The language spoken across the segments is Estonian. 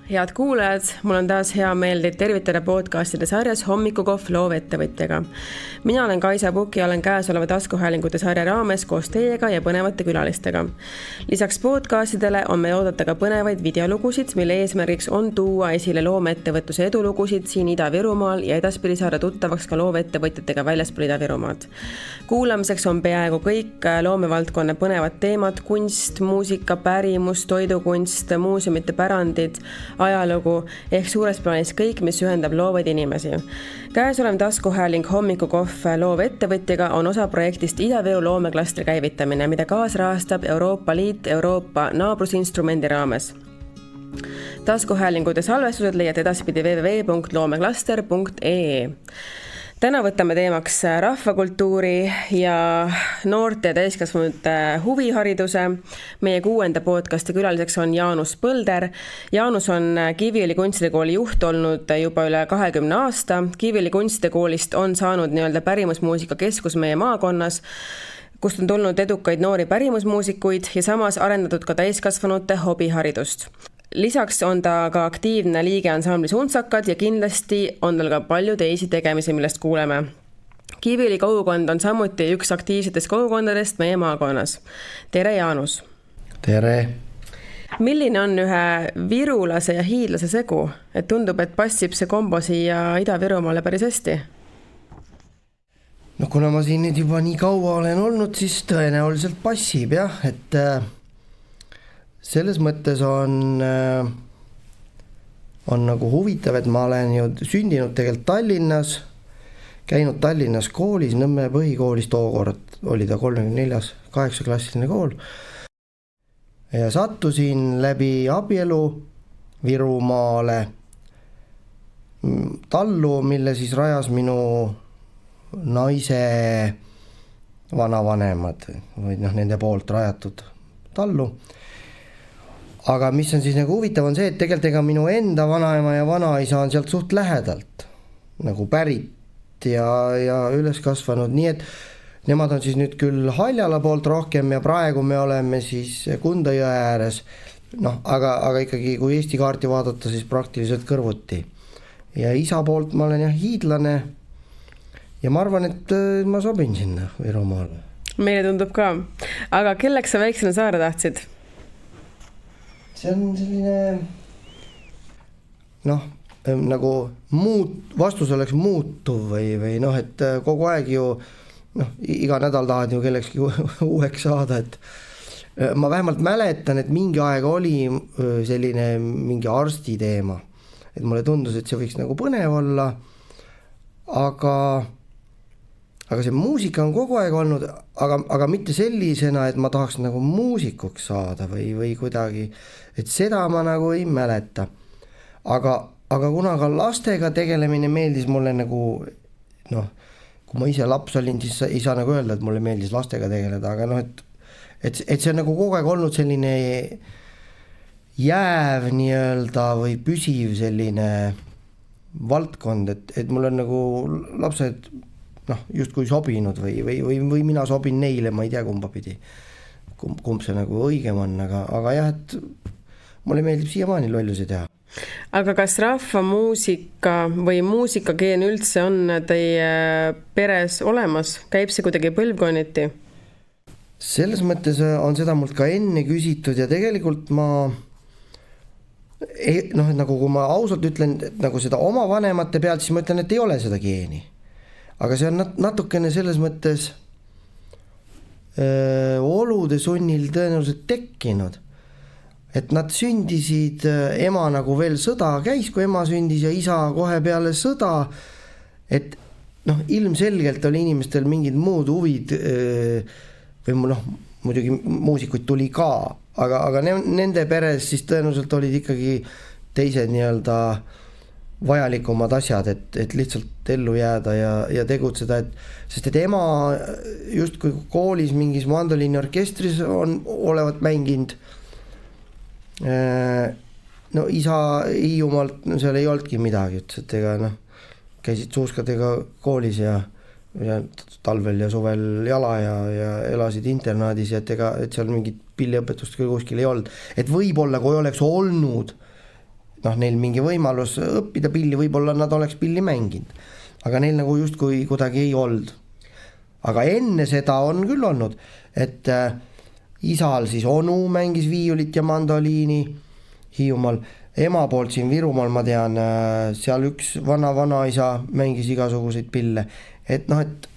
Head kuulajad, mul on taas hea meel teid tervitada podcastide sarjas Hommikukohv loovettevõtjaga. Mina olen Kaisa Pukk ja olen käesoleva taskuhäälingute sarja raames koos teiega ja põnevate külalistega. Lisaks podcastidele on meil oodata ka põnevaid videolugusid, mille eesmärgiks on tuua esile loomeettevõtluse edulugusid siin Ida-Virumaal ja edaspidi saada tuttavaks ka loovettevõtjatega väljaspool Ida-Virumaad. Kuulamiseks on peaaegu kõik loomevaldkonna põnevad teemad, kunst, muusika, pärimus, toidukunst, muuseumite pärandid, ajalugu ehk suures plaanis kõik, mis ühendab loovaid inimesi. Käesolev taskuhääling Hommikukohv loovettevõtjaga on osa projektist Ida-Viru loomeklastri käivitamine, mida kaasrahastab Euroopa Liit Euroopa naabrusinstrumendi raames. Taskuhäälingute salvestused leiad edaspidi www.loomeklaster.ee. Täna võtame teemaks rahvakultuuri ja noorte ja täiskasvanute huvihariduse. Meie 6. podcasti külaliseks on Jaanus Põlder. Jaanus on Kiviõli kunstikooli juht olnud juba üle 20 aasta. Kiviõli kunstikoolist on saanud pärimusmuusika keskus meie maakonnas, kust on tulnud edukaid noori pärimusmuusikuid ja samas arendatud ka täiskasvanute hobiharidust. Lisaks on ta ka aktiivne liige ansamblis Untsakad ja kindlasti on tal ka palju teisi tegemisi, millest kuuleme. Kiviõli kogukond on samuti üks aktiivsetest kogukondadest meie maakonnas. Tere, Jaanus! Tere! Milline on ühe virulase ja hiidlase segu? Et tundub, et passib see kombo siia Ida-Virumaale päris hästi? No kuna ma siin nüüd juba nii kaua olen olnud, siis tõenäoliselt passib jah, et selles mõttes on nagu huvitav, et ma olen ju sündinud tegelikult Tallinnas, käinud Tallinnas koolis, Nõmme põhikoolis, tookord oli ta 34. 8-klassiline kool. Ja sattusin läbi abielu Virumaale tallu, mille siis rajas minu naise vanavanemad või nende poolt rajatud tallu. Aga mis on siis nagu huvitav on see, et tegelikult ega minu enda vanaema ja vanaisa on sealt suht lähedalt nagu pärit ja üles kasvanud, nii et nemad on siis nüüd küll Haljala poolt rohkem ja praegu me oleme siis Kunda jõe ääres, aga ikkagi kui Eesti kaarti vaadata, siis praktiliselt kõrvuti. Ja isa poolt ma olen hiidlane ja ma arvan, et ma sobin sinna Virumaale. Meile tundub ka, aga kelleks sa väiksena saada tahtsid? See on selline nagu vastus oleks muutuv või et kogu aeg ju iga nädal tahad ju kellekski uueks saada, et ma vähemalt mäletan, et mingi aeg oli selline mingi arsti teema, et mulle tundus, et see võiks nagu põnev olla, aga see muusika on kogu aeg olnud, aga mitte sellisena, et ma tahaks nagu muusikuks saada või kuidagi, et seda ma nagu ei mäleta. Aga kuna ka lastega tegelemine meeldis mulle nagu, kui ma ise laps olin, siis ei saa nagu öelda, et mulle meeldis lastega tegeleda, aga et see on nagu kogu aeg olnud selline jääv või püsiv selline valdkond, et mul on nagu lapsed justkui sobinud või mina sobin neile, ma ei tea kumba pidi, kumb see nagu õigem on, aga jah, et mulle meeldib siiamaani lollusi teha. Aga kas rahvamuusika või muusikakeen üldse on teie peres olemas? Käib see kuidagi põlvkonniti? Selles mõttes on seda mult ka enne küsitud ja tegelikult ma nagu kui ma ausalt ütlen nagu seda oma vanemate pealt, siis ma ütlen, et ei ole seda geeni. Aga see on natukene selles mõttes olude sunnil tõenäoliselt tekkinud. Et nad sündisid, ema nagu veel sõda käis, kui ema sündis ja isa kohe peale sõda, et ilmselgelt oli inimestel mingid muud huvid või muidugi muusikuid tuli ka, aga nende peres siis tõenäoliselt olid ikkagi teised vajalikumad asjad, et lihtsalt ellu jääda ja tegutseda, sest et ema justkui koolis mingis mandoliiniorkestris olevat mänginud. Isa Hiiumaalt, seal ei olnudki midagi, ütles, et ega käisid suuskadega koolis ja talvel ja suvel jala ja elasid internaadis, et seal mingit pilliõpetust küll kuskil ei olnud. Et võib-olla, kui oleks olnud noh, neil mingi võimalus õppida pilli, võib-olla nad oleks pilli mänginud, aga neil nagu justkui kuidagi ei olnud. Aga enne seda on küll olnud, et isal siis onu mängis viiulit ja mandoliini Hiiumaal, ema poolt siin Virumaal ma tean, seal üks vanaisa mängis igasuguseid pille, et noh, et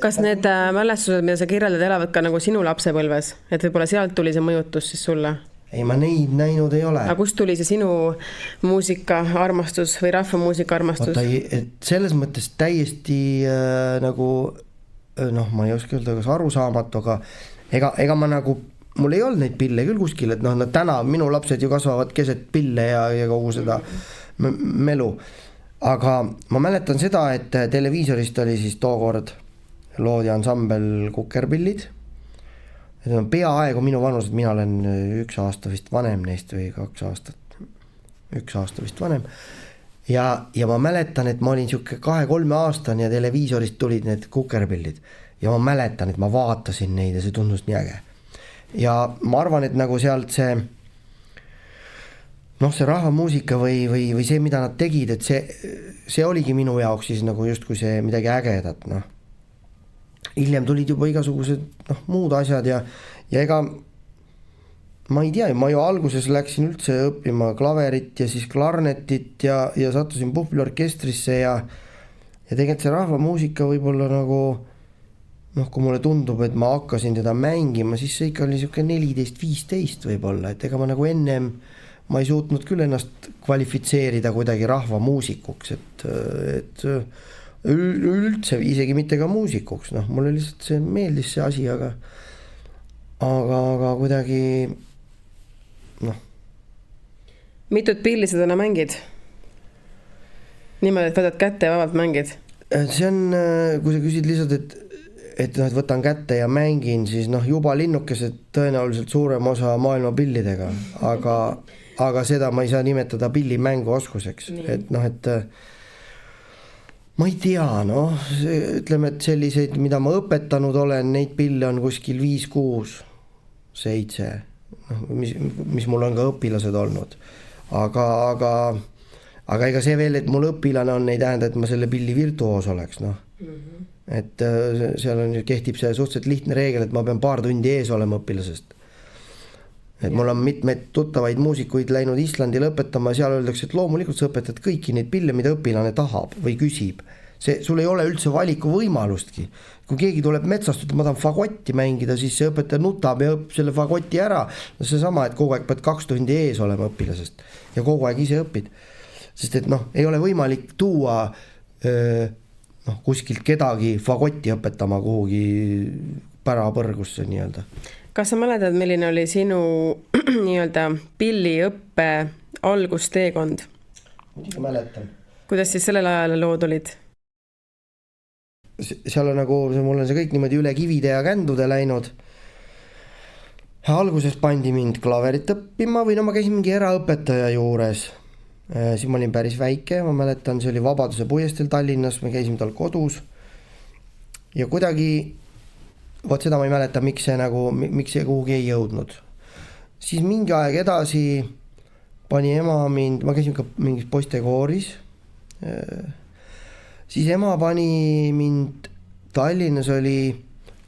kas need mälestused, mida sa kirjeldad, elavad ka nagu sinu lapsepõlves, et võib-olla sealt tuli see mõjutus siis sulle? Ei, ma neid näinud ei ole. Aga kust tuli see sinu muusika armastus või rahvamuusika armastus? Et selles mõttes täiesti nagu, noh, ma ei oska öelda, kas arusaamatu, aga ega ma nagu, mul ei olnud neid pille küll kuskil, et noh, täna minu lapsed ju kasvavad keset pille ja kogu seda melu. Aga ma mäletan seda, et televiisorist oli siis tookord loodi ansambel Kukerpillid. Need on peaaegu minu vanused, mina olen 1 aasta vist vanem neist või 2 aastat, 1 aasta vist vanem. Ja ma mäletan, et ma olin siuke 2-3 aastane ja televiisorist tulid need Kukerpillid. Ja ma mäletan, et ma vaatasin neid ja see tundus nii äge. Ja ma arvan, et nagu sealt see, noh, see rahvamuusika või see, mida nad tegid, et see oligi minu jaoks siis nagu justkui see midagi ägedat, noh. Hiljem tulid juba igasugused muud asjad ja ega ma ei tea, ma ju alguses läksin üldse õppima klaverit ja siis klarnetit ja sattusin puhvliorkestrisse ja tegelikult see rahvamuusika võib-olla nagu, noh, kui mulle tundub, et ma hakkasin teda mängima, siis see ikka oli siuke 14-15 võib-olla, et ega ma nagu ennem ma ei suutnud küll ennast kvalifitseerida kuidagi rahvamuusikuks, et üldse isegi mitte ka muusikuks, noh, mulle lihtsalt see meeldis see asi, aga kuidagi, noh. Mitut pilli sa täna mängid? Niimoodi, et võtad kätte ja vabalt mängid? See on, kui sa küsid lihtsalt, et võtan kätte ja mängin, siis noh, juba linnukesed tõenäoliselt suurem osa maailma pillidega, aga seda ma ei saa nimetada pillimängu oskuseks, et noh, et ma ei tea, noh, ütleme, et selliseid, mida ma õpetanud olen, neid pille on kuskil 5, 6, 7, noh, mis mul on ka õpilased olnud. Aga ega see veel, et mul õpilane on, ei tähenda, et ma selle pilli virtuoos oleks, noh. Et seal kehtib see suhteliselt lihtne reegel, et ma pean paar tundi ees olema õpilasest. Et mul on mitmeid tuttavaid muusikuid läinud Islandile õpetama ja seal öeldakse, et loomulikult sa õpetad kõiki neid pille, mida õpilane tahab või küsib. Sul ei ole üldse valiku võimalustki. Kui keegi tuleb metsast, et ma tahan fagotti mängida, siis see õpetaja nutab ja õpib selle fagoti ära. See sama, et kogu aeg pead 2 tundi ees olema õpilasest ja kogu aeg ise õpid. Sest et noh, ei ole võimalik tuua kuskilt kedagi fagotti õpetama kuhugi pärapõrgusse nii-öelda. Kas sa mäletad, milline oli sinu nii-öelda pilliõppe algusteekond? Muidugi mäletan. Kuidas siis sellel ajal lood olid? Seal on nagu, mul on see kõik niimoodi üle kivide ja kändude läinud. Alguses pandi mind klaverit õppima või no ma käisin mingi eraõpetaja juures. Siis ma olin päris väike, ma mäletan, see oli Vabaduse puiesteel Tallinnas, me käisime tal kodus. Ja kuidagi vot seda ma ei mäleta, miks see kuhugi ei jõudnud. Siis mingi aeg edasi pani ema mind, ma käisin ka mingis poistekooris, siis ema pani mind, Tallinnas oli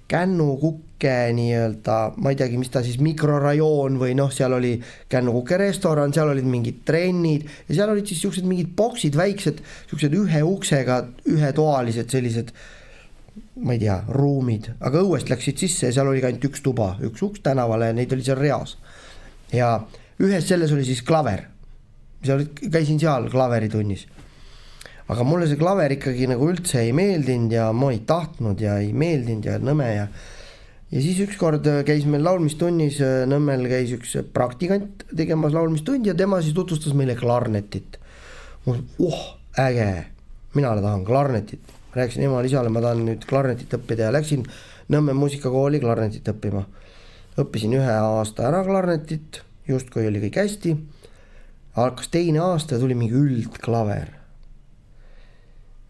Kännu-Kukke nii-öelda, ma ei teagi, mis ta siis mikrorajoon või noh, seal oli Kännu-Kukke restoran, seal olid mingid trennid ja seal olid siis siuksed mingid boksid, väiksed, siuksed 1 uksega, 1-toalised sellised, ma ei tea, ruumid, aga õuest läksid sisse ja seal oli ainult 1 tuba, 1 uks tänavale ja neid oli seal reas. Ja ühes selles oli siis klaver. Käisin seal klaveritunnis. Aga mulle see klaver ikkagi nagu üldse ei meeldinud ja ma ei tahtnud ja ei meeldinud ja nõme ja siis ükskord käis meil laulmistunnis, Nõmmel käis üks praktikant tegemas laulmistundi ja tema siis tutvustas meile klarnetit. Äge, mina tahan klarnetit. Rääksin emale isale, ma tahan nüüd klarnetit õppida ja läksin Nõmme muusikakooli klarnetit õppima. Õppisin 1 aasta ära klarnetit, just kui oli kõik hästi. Hakkas 2. aasta ja tuli mingi üldklaver.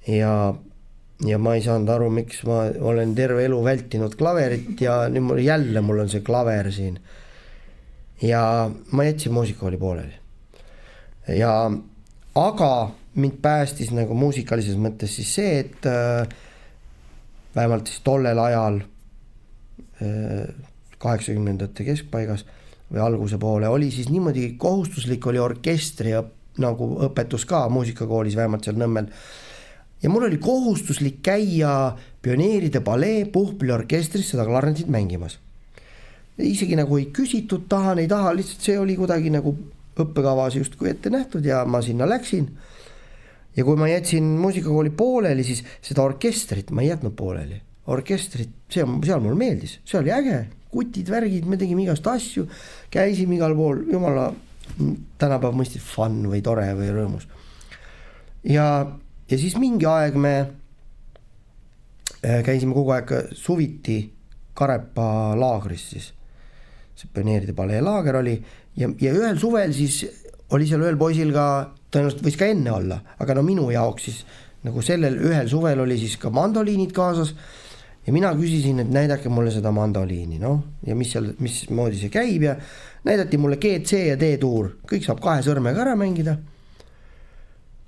Ja ma ei saanud aru, miks ma olen terve elu vältinud klaverit ja nüüd mul on see klaver siin. Ja ma jätsin muusikakooli pooleli. ja aga mind päästis nagu muusikalises mõttes siis see, et vähemalt siis tollel ajal 80ndate keskpaigas või alguse poole oli siis niimoodi kohustuslik oli orkestri nagu õpetus ka muusikakoolis, vähemalt seal Nõmmel. Ja mul oli kohustuslik käia Pioneeride palee puhkpilliorkestris seda klarnetit mängimas. Isegi nagu ei küsitud, tahan, ei taha, lihtsalt see oli kuidagi nagu õppekavas justkui ette nähtud ja ma sinna läksin. Ja kui ma jätsin muusikakooli pooleli, siis seda orkestrit ma ei jätnud pooleli. Orkestrit, seal mul meeldis, see oli äge, kutid, värgid, me tegime igast asju, käisime igal pool, jumala tänapäev mõistis fun või tore või rõõmus. Ja siis mingi aeg me käisime kogu aeg suviti Karepa laagris siis. See Pioneeride palee laager oli ja ühel suvel siis oli seal ühel poisil ka, tõenäoliselt võis ka enne olla, aga no minu jaoks siis nagu sellel ühel suvel oli siis ka mandoliinid kaasas ja mina küsisin, et näidake mulle seda mandoliini, no ja mismoodi see käib ja näidati mulle G, C ja D tuur, kõik saab 2 sõrmega ära mängida.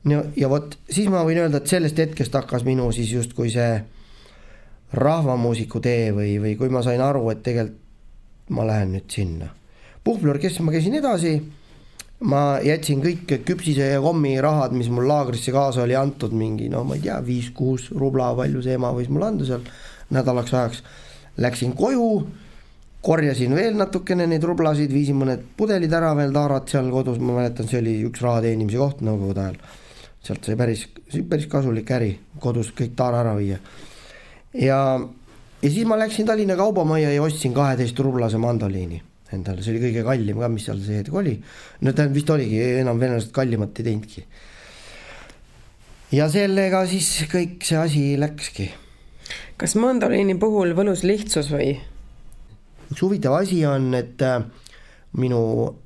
Ja vot siis ma võin öelda, et sellest hetkest hakkas minu siis justkui see rahvamuusiku tee või kui ma sain aru, et tegelikult ma lähen nüüd sinna. Puhkpilliorkestris ma käisin edasi, ma jätsin kõik küpsise ja kommi rahad, mis mul laagrisse kaasa oli antud mingi, no ma ei tea, 5-6 rubla, palju see ema võis mul anda seal nädalaks ajaks. Läksin koju, korjasin veel natukene neid rublasid, viisin mõned pudelid ära veel taarat seal kodus, ma mäletan, see oli üks raha teenimise koht nõukogude ajal. Sealt sai päris kasulik äri, kodus kõik taara ära viia. Ja siis ma läksin Tallinna kaubamajja ja ostsin 12 rublase mandoliini endale, see oli kõige kallim ka, mis seal see hetk oli. No ta vist oligi, enam venelased kallimat ei teinudki. Ja sellega siis kõik see asi läkski. Kas mandoliini puhul võlus lihtsus või? Üks huvitav asi on, et minu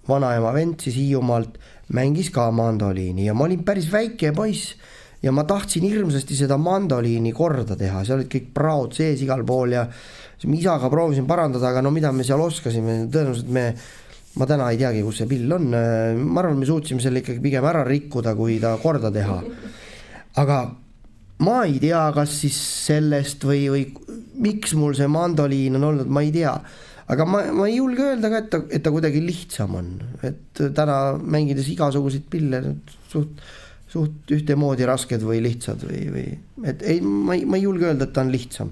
vanaema vend siis Hiiumaalt mängis ka mandoliini ja ma olin päris väike poiss ja ma tahtsin hirmsasti seda mandoliini korda teha, seal olid kõik praod sees igal pool ja isaga proovisin parandada, aga no mida me seal oskasime, tõenäoliselt ma täna ei teagi, kus see pill on, ma arvan, me suutsime selle ikkagi pigem ära rikkuda, kui ta korda teha. Aga ma ei tea, kas siis sellest või miks mul see mandoliin on olnud, ma ei tea. Aga ma ei julge öelda ka, et ta kuidagi lihtsam on, et täna mängides igasuguseid pille suht ühtemoodi rasked või lihtsad või et ei, ma ei julge öelda, et ta on lihtsam.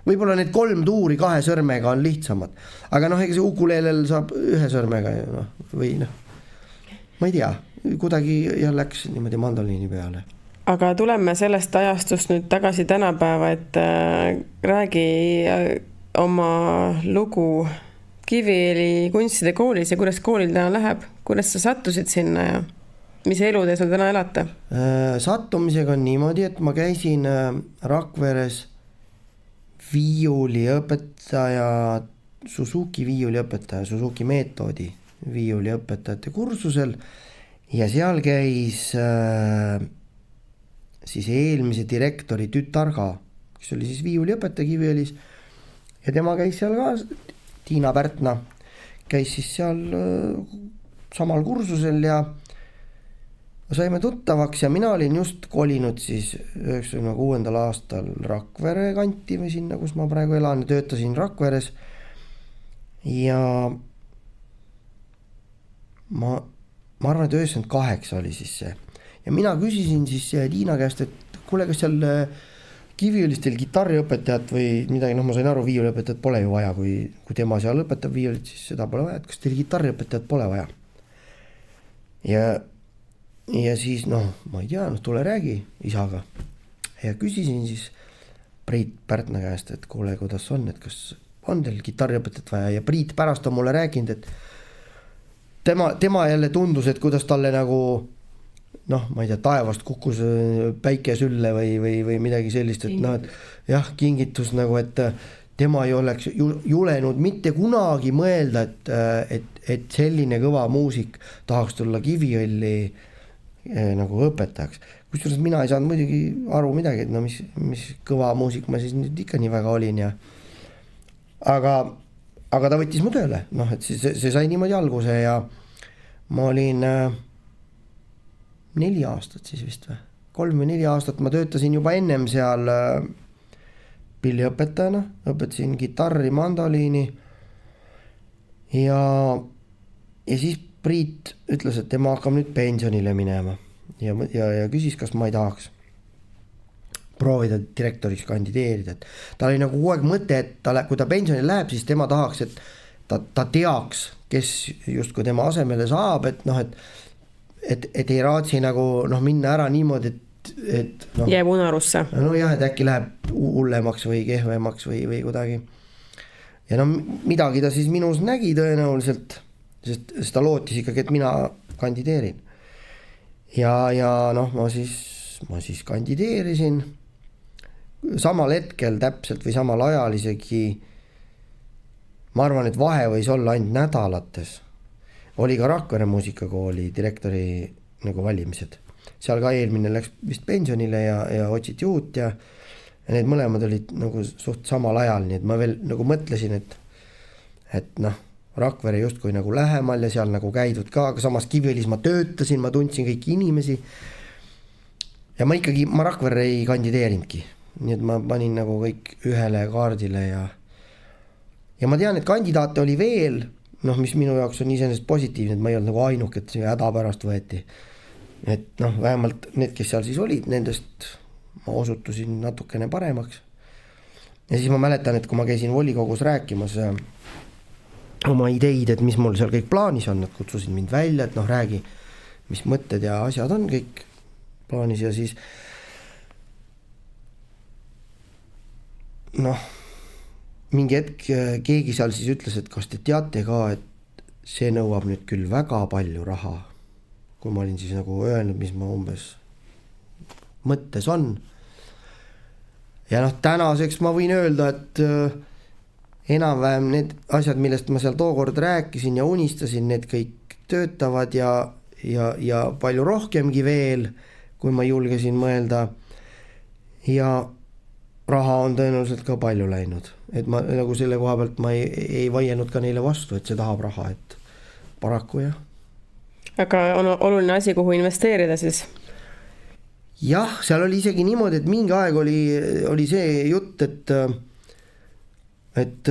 Võib-olla need 3 tuuri 2 sõrmega on lihtsamad, aga ega see ukulelel saab 1 sõrmega või ma ei tea, kuidagi läks niimoodi mandoliini peale. Aga tuleme sellest ajastust nüüd tagasi tänapäeva, et räägi oma lugu Kiviõli kunstide koolis ja kuidas koolil täna läheb, kuidas sa sattusid sinna ja mis eludes on täna elata? Sattumisega on niimoodi, et ma käisin Rakveres viiuliõpetaja, Suzuki viiuliõpetaja, Suzuki meetodi viiuliõpetajate kursusel ja seal käis siis eelmise direktori tütar ka, kes oli siis viiuliõpetaja Kiviõlis ja tema käis seal ka, Tiina Pärtna käis siis seal samal kursusel ja saime tuttavaks ja mina olin just kolinud siis 96. aastal Rakvere kanti või sinna, kus ma praegu elan ja töötasin Rakveres ja ma arvan, et 98 oli siis see ja mina küsisin siis Tiina käest, et kuule, kas seal Kiviõlistel kitarriõpetajat või midagi, ma sain aru, viiuliõpetajat pole ju vaja, kui tema seal õpetab viiulit, siis seda pole vaja, et kas teil kitarriõpetajat pole vaja ja siis ma ei tea, tule räägi isaga ja küsisin siis Priit Pärtna käest, et kuule, kuidas on, et kas on teil kitarriõpetajat vaja ja Priit pärast on mulle rääkinud, et tema jälle tundus, et kuidas talle nagu ma ei tea, taevast kukkus päike sülle või midagi sellist, et et jah, kingitus nagu, et tema ei oleks julenud mitte kunagi mõelda, et selline kõva muusik tahaks tulla Kiviõlli nagu õpetajaks. Kusjuures mina ei saanud muidugi aru midagi, et mis kõva muusik ma siis nüüd ikka nii väga olin ja aga ta võttis mu tööle, et see sai niimoodi alguse ja ma olin 4 aastat siis vist või, 3 või 4 aastat ma töötasin juba ennem seal pilliõpetajana, õpetasin kitarri, mandoliini ja siis Priit ütles, et tema hakkab nüüd pensionile minema ja küsis, kas ma ei tahaks proovida direktoriks kandideerida, et tal oli nagu kogu aeg mõte, et kui ta pensionile läheb, siis tema tahaks, et ta teaks, kes justkui tema asemele saab, et noh, et ei raatsi nagu minna ära niimoodi, et jääb unarusse. No jah, et äkki läheb hullemaks või kehvemaks või kuidagi. Ja midagi ta siis minus nägi tõenäoliselt, sest ta lootis ikkagi, et mina kandideerin. Ja ma siis kandideerisin samal hetkel täpselt või samal ajal isegi, ma arvan, et vahe võis olla ainult nädalates. Oli ka Rakvere muusikakooli direktori nagu valimised. Seal ka eelmine läks vist pensionile ja otsiti uut ja need mõlemad olid nagu suht samal ajal, nii et ma veel nagu mõtlesin, et Rakvere justkui nagu lähemal ja seal nagu käidud ka, aga samas Kiviõlis ma töötasin, ma tundsin kõiki inimesi. Ja ma Rakvere ei kandideerinudki, nii et ma panin nagu kõik ühele kaardile ja ma tean, et kandidaate oli veel, mis minu jaoks on iseenesest positiivne, et ma ei olnud nagu ainuke, et see häda pärast võeti. Et vähemalt need, kes seal siis olid, nendest ma osutusin natukene paremaks. Ja siis ma mäletan, et kui ma käisin volikogus rääkimas oma ideid, et mis mul seal kõik plaanis on, nad kutsusid mind välja, et räägi, mis mõtted ja asjad on kõik plaanis ja siis mingi hetk keegi seal siis ütles, et kas te teate ka, et see nõuab nüüd küll väga palju raha, kui ma olin siis nagu öelnud, mis ma umbes mõttes on. Ja tänaseks ma võin öelda, et enam-vähem need asjad, millest ma seal tookord rääkisin ja unistasin, need kõik töötavad ja palju rohkemgi veel, kui ma julgesin mõelda. Ja raha on tõenäoliselt ka palju läinud, et ma nagu selle koha pealt ma ei vaielnud ka neile vastu, et see tahab raha, et paraku jah. Aga on oluline asi, kuhu investeerida siis? Jah, seal oli isegi niimoodi, et mingi aeg oli see jutt, et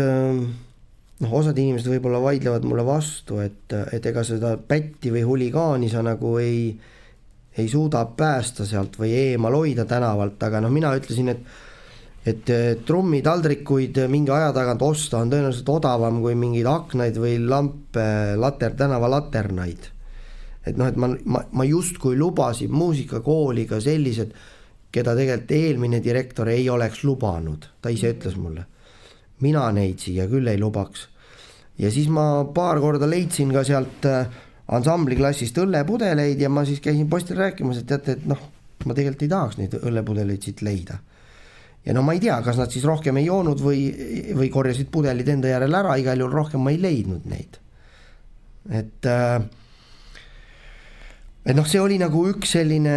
osad inimesed võib-olla vaidlevad mulle vastu, et ega seda pätti või huligaani sa nagu ei suuda päästa sealt või eemal hoida tänavalt, aga mina ütlesin, et trummitaldrikuid mingi aja tagant osta on tõenäoliselt odavam kui mingeid aknaid või lampe, tänava laternaid. Et ma justkui lubasin muusikakooliga sellised, keda tegelikult eelmine direktor ei oleks lubanud. Ta ise ütles mulle, mina neid siia küll ei lubaks. Ja siis ma paar korda leidsin ka sealt ansambliklassist õllepudeleid ja ma siis käisin postil rääkimas, et teate, et ma tegelikult ei tahaks neid õllepudeleid siit leida. Ja ma ei tea, kas nad siis rohkem ei joonud või korjasid pudelid enda järel ära, igal juhul rohkem ma ei leidnud neid. Et see oli nagu üks selline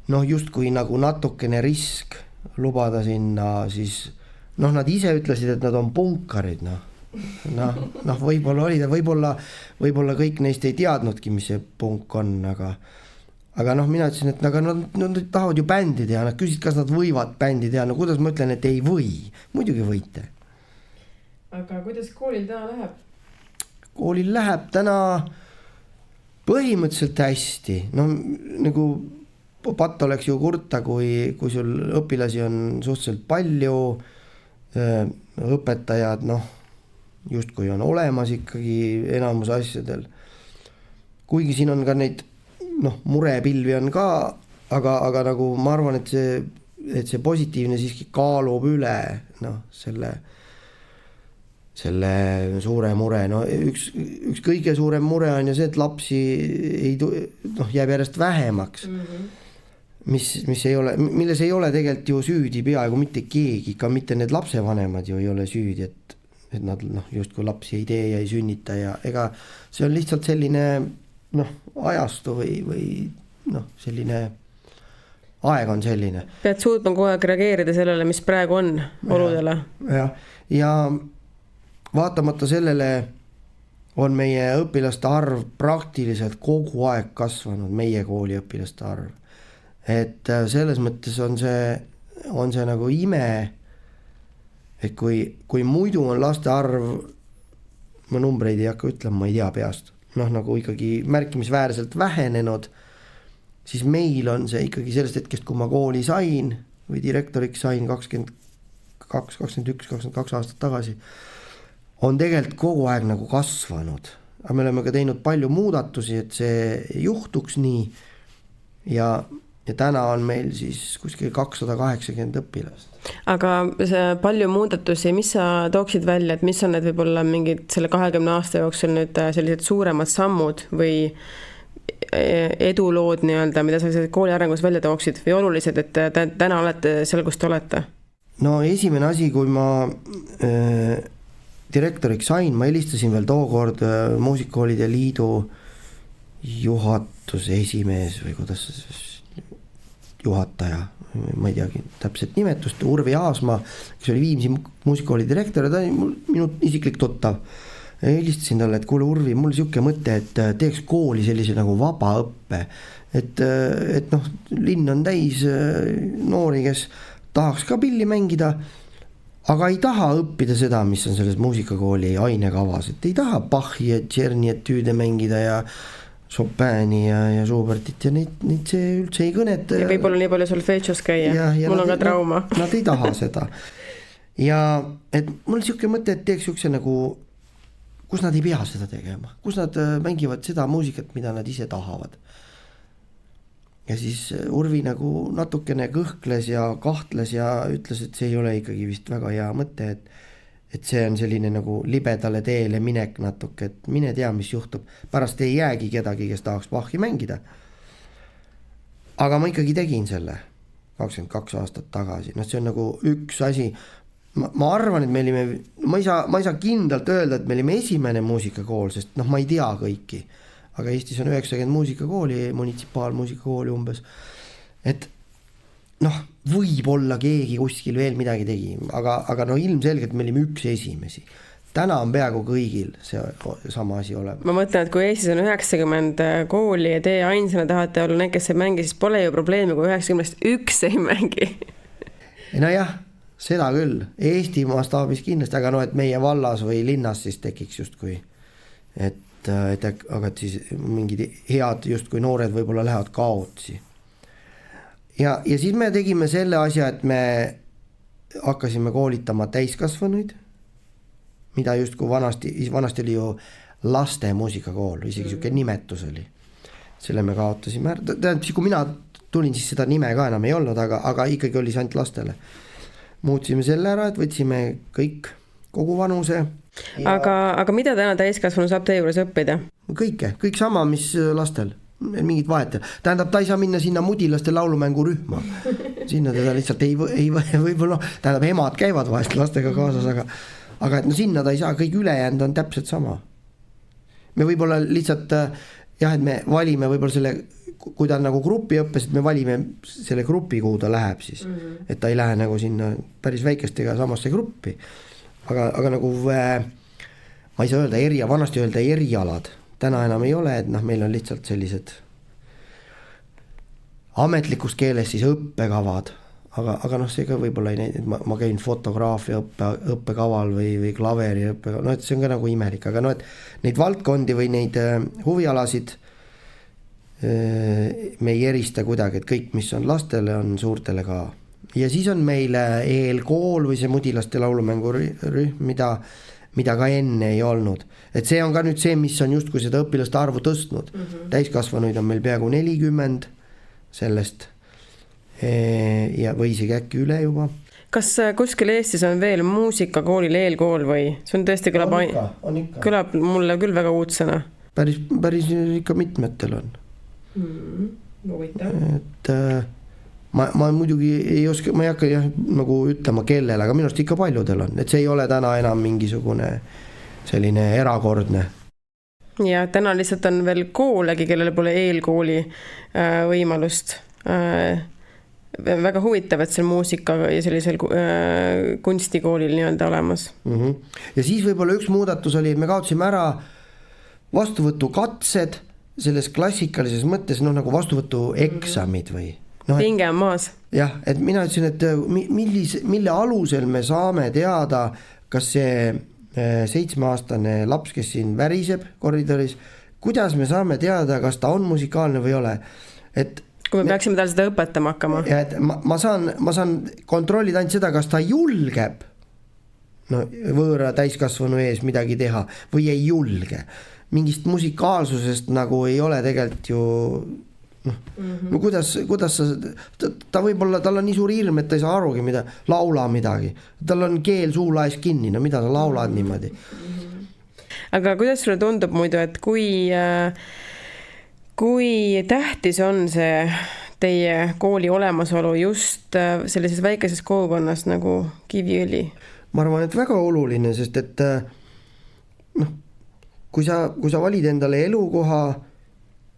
justkui nagu natukene risk lubada sinna siis nad ise ütlesid, et nad on punkarid võib-olla olid, võib-olla kõik neist ei teadnudki, mis see punk on, aga mina ütlesin, et nad tahavad ju bändi teha, nad küsid, kas nad võivad bändi teha, kuidas ma ütlen, et ei või, muidugi võite. Aga kuidas koolil täna läheb? Koolil läheb täna põhimõtteliselt hästi, nagu patt oleks ju kurta, kui sul õpilasi on suhteliselt palju, õpetajad justkui on olemas ikkagi enamus asjadel. Kuigi siin on ka neid murepilvi on ka, aga nagu ma arvan, et see positiivne siiski kaalub üle selle suure mure. Üks kõige suurem mure on ju see, et lapsi jääb järjest vähemaks. Milles ei ole tegelikult ju süüdi peaaegu mitte keegi, ka mitte need lapsevanemad ju ei ole süüdi, et nad justkui lapsi ei tee ja ei sünnita ja ega see on lihtsalt selline ajastu või selline aeg on selline. Pead suutma kogu aeg reageerida sellele, mis praegu on oludele. Ja vaatamata sellele, on meie õpilaste arv praktiliselt kogu aeg kasvanud, meie kooli õpilaste arv. Et selles mõttes on see nagu ime, et kui muidu on laste arv, ma numbreid ei hakka ütlema, ma ei tea peast, nagu ikkagi märkimisväärselt vähenenud, siis meil on see ikkagi sellest hetkest, kui ma kooli sain või direktoriks sain 21-22 aastat tagasi, on tegelikult kogu aeg nagu kasvanud. Aga me oleme ka teinud palju muudatusi, et see juhtuks nii ja täna on meil siis kuskil 280 õpilast. Aga see palju muudatusi, mis sa tooksid välja, et mis on need võib-olla mingid selle 20 aasta jooksul nüüd sellised suuremad sammud või edulood nii-öelda, mida sa kooli arengus välja tooksid või olulised, et täna olete seal, kus te olete? No esimene asi, kui ma direktoriks sain, ma helistasin veel tookord Muusikakoolide Liidu juhatuse esimees või kuidas juhataja, ma ei teagi täpselt nimetust, Urvi Aasma, kes oli Viimsi muusikakooli direktor ja ta oli minu isiklik tuttav. Helistasin talle, et kuule Urvi, mul siuke mõte, et teeks kooli sellise nagu vaba õppe, et linn on täis noori, kes tahaks ka pilli mängida, aga ei taha õppida seda, mis on selles muusikakooli ainekavas, et ei taha Bachi ja Tšerni etüüde mängida ja Chopini ja Schubertit ja neid see üldse ei kõneta. Ja võib-olla nii palju solfeetšos käia, mul on ka trauma. Nad ei taha seda. Ja et mul siuke mõte, et teeks siukse nagu, kus nad ei pea seda tegema, kus nad mängivad seda muusikat, mida nad ise tahavad. Ja siis Urvi nagu natukene kõhkles ja kahtles ja ütles, et see ei ole ikkagi vist väga hea mõte, et see on selline nagu libedale teele minek natuke, et mine tea, mis juhtub. Pärast ei jäägi kedagi, kes tahaks Bachi mängida. Aga ma ikkagi tegin selle 22 aastat tagasi. See on nagu üks asi. Ma arvan, et me olime, ma ei saa kindlalt öelda, et me olime esimene muusikakool, sest ma ei tea kõiki. Aga Eestis on 90 muusikakooli, munitsipaalmuusikakooli umbes. Et võib-olla keegi kuskil veel midagi tegi, aga ilmselgelt me olime üks esimesi. Täna on peaaegu kõigil see sama asi olema. Ma mõtlen, et kui Eestis on 90 kooli ja teie ainsana tahate olla need, kes ei mängi, siis pole ju probleemi, kui 90 üks ei mängi. Nojah, seda küll. Eesti mastaabis kindlasti, aga et meie vallas või linnas siis tekiks justkui. Aga siis mingid head justkui noored võib-olla lähevad kaotsi. Ja siis me tegime selle asja, et me hakkasime koolitama täiskasvanuid, mida justkui vanasti oli ju laste muusikakool, isegi siuke nimetus oli. Selle me kaotasime ära. Tähendab, kui mina tulin, siis seda nime ka enam ei olnud, aga ikkagi oli see ainult lastele. Muutsime selle ära, et võtsime kogu vanuse. Aga mida täna täiskasvanu saab teie juures õppida? Kõik sama, mis lastel. Mingid vahet. Tähendab, ta ei saa minna sinna mudilaste laulumängu rühma. Sinna teda lihtsalt ei võib-olla, tähendab, emad käivad vahest lastega kaasas, aga et sinna ta ei saa, kõik ülejäänud on täpselt sama. Me võib-olla lihtsalt, et me valime võib-olla selle, kui ta on nagu grupi õppes, et me valime selle grupi, kuhu ta läheb siis. Et ta ei lähe nagu sinna päris väikestega samasse gruppi. Aga nagu ma ei saa öelda vanasti öelda erialad. Täna enam ei ole, et meil on lihtsalt sellised ametlikus keeles siis õppekavad, aga see ka võib-olla ei näinud, et ma käin fotograafia õppekaval või klaveri õppekaval, et see on ka nagu imelik, aga et neid valdkondi või neid huvialasid me ei erista kuidagi, et kõik, mis on lastele, on suurtele ka. Ja siis on meil eelkool või see mudilaste laulumängurühm, mida ka enne ei olnud. Et see on ka nüüd see, mis on justkui seda õpilaste arvu tõstnud. Täiskasvanuid on meil peaaegu 40 sellest või isegi äkki üle juba. Kas kuskil Eestis on veel muusikakoolil eelkool või? See on tõesti kõlab mulle küll väga uudsena. Päris ikka mitmetel on. Et ma muidugi ei oska, ma ei hakka nagu ütlema kellel, aga minu arust ikka paljudel on, et see ei ole täna enam mingisugune selline erakordne. Ja täna lihtsalt on veel koolegi, kellel pole eelkooli võimalust. Väga huvitav, et seal muusika ja sellisel kunstikoolil nii-öelda olemas. Ja siis võib-olla üks muudatus oli, et me kaotasime ära vastuvõtukatsed selles klassikalises mõttes, noh nagu vastuvõtueksamid või no, pinge on maas. Jah, et mina ütlesin, et mille alusel me saame teada, kas see 7-aastane laps, kes siin väriseb koridoris, kuidas me saame teada, kas ta on musikaalne või ei ole, et kui me peaksime tal seda õpetama hakkama. Ja et ma saan kontrollida ainult seda, kas ta julgeb võõra täiskasvanu ees midagi teha või ei julge. Mingist musikaalsusest nagu ei ole tegelikult ju no kuidas ta võib-olla, tal on nii suur hirm, et ta ei saa arugi, mida laula midagi. Tal on keel suu laes kinni, no mida sa laulad niimoodi. Aga kuidas sulle tundub muidu, et kui tähtis on see teie kooli olemasolu just sellises väikeses kogukonnas nagu Kiviõli? Ma arvan, et väga oluline, sest et kui sa valid endale elukoha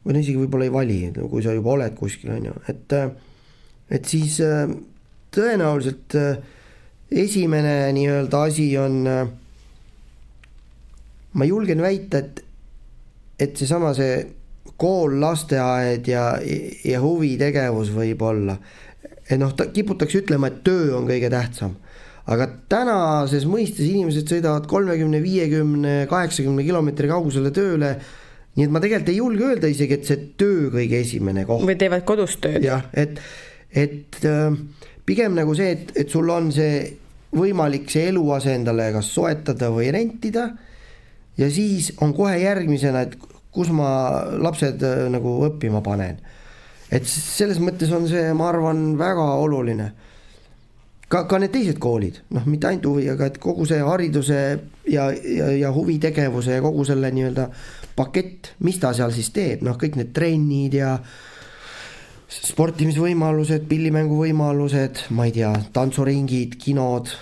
või isegi võib-olla ei vali, kui sa juba oled kuskil, on ju, et siis tõenäoliselt esimene nii-öelda asi on, ma julgen väita, et seesama see kool, lasteaed ja huvitegevus võib olla, et kiputakse ütlema, et töö on kõige tähtsam. Aga tänases mõistes inimesed sõidavad 30, 50, 80 kilomeetri kaugusele tööle, nii et ma tegelikult ei julge öelda isegi, et see töö kõige esimene koht. Või teevad kodus tööd. Jah, et pigem nagu see, et sul on see võimalik see eluase endale kas soetada või rentida ja siis on kohe järgmisena, et kus ma lapsed nagu õppima panen. Et selles mõttes on see, ma arvan, väga oluline. Ka need teised koolid, mitte ainult huvi, aga et kogu see hariduse ja huvitegevuse ja kogu selle nii-öelda pakett, mis ta seal siis teeb, kõik need trennid ja sportimisvõimalused, pillimänguvõimalused, ma ei tea, tantsuringid, kinod,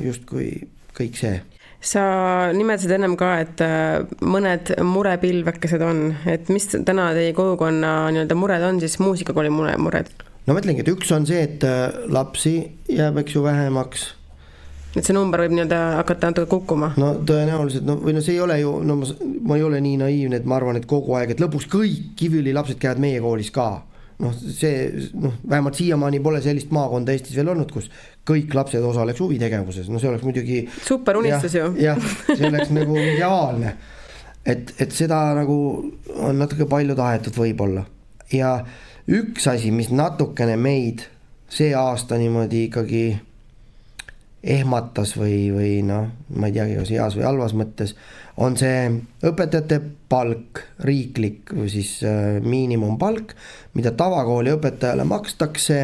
justkui kõik see. Sa nimetasid ennem ka, et mõned murepilvekesed on, et mis täna teie kogukonna nii-öelda mured on, siis muusikakooli mured? No ma ütlengi, et üks on see, et lapsi jääb eks ju vähemaks. Et see number võib nii-öelda hakata natuke kukkuma? No tõenäoliselt, see ei ole ju, ma ei ole nii naiivne, et ma arvan, et kogu aeg, et lõpuks kõik Kiviõli lapsed käivad meie koolis ka. Vähemalt siiamaani pole sellist maakonda Eestis veel olnud, kus kõik lapsed osaleks huvitegevuses. See oleks muidugi... Super unistus ju. Jah, see oleks nagu ideaalne. Et seda nagu on natuke palju tahetud võib-olla. Ja üks asi, mis natukene meid see aasta niimoodi ikkagi ehmatas või ma ei teagi, kas heas või halvas mõttes, on see õpetajate palk, riiklik või siis miinimumpalk, mida tavakooli õpetajale makstakse.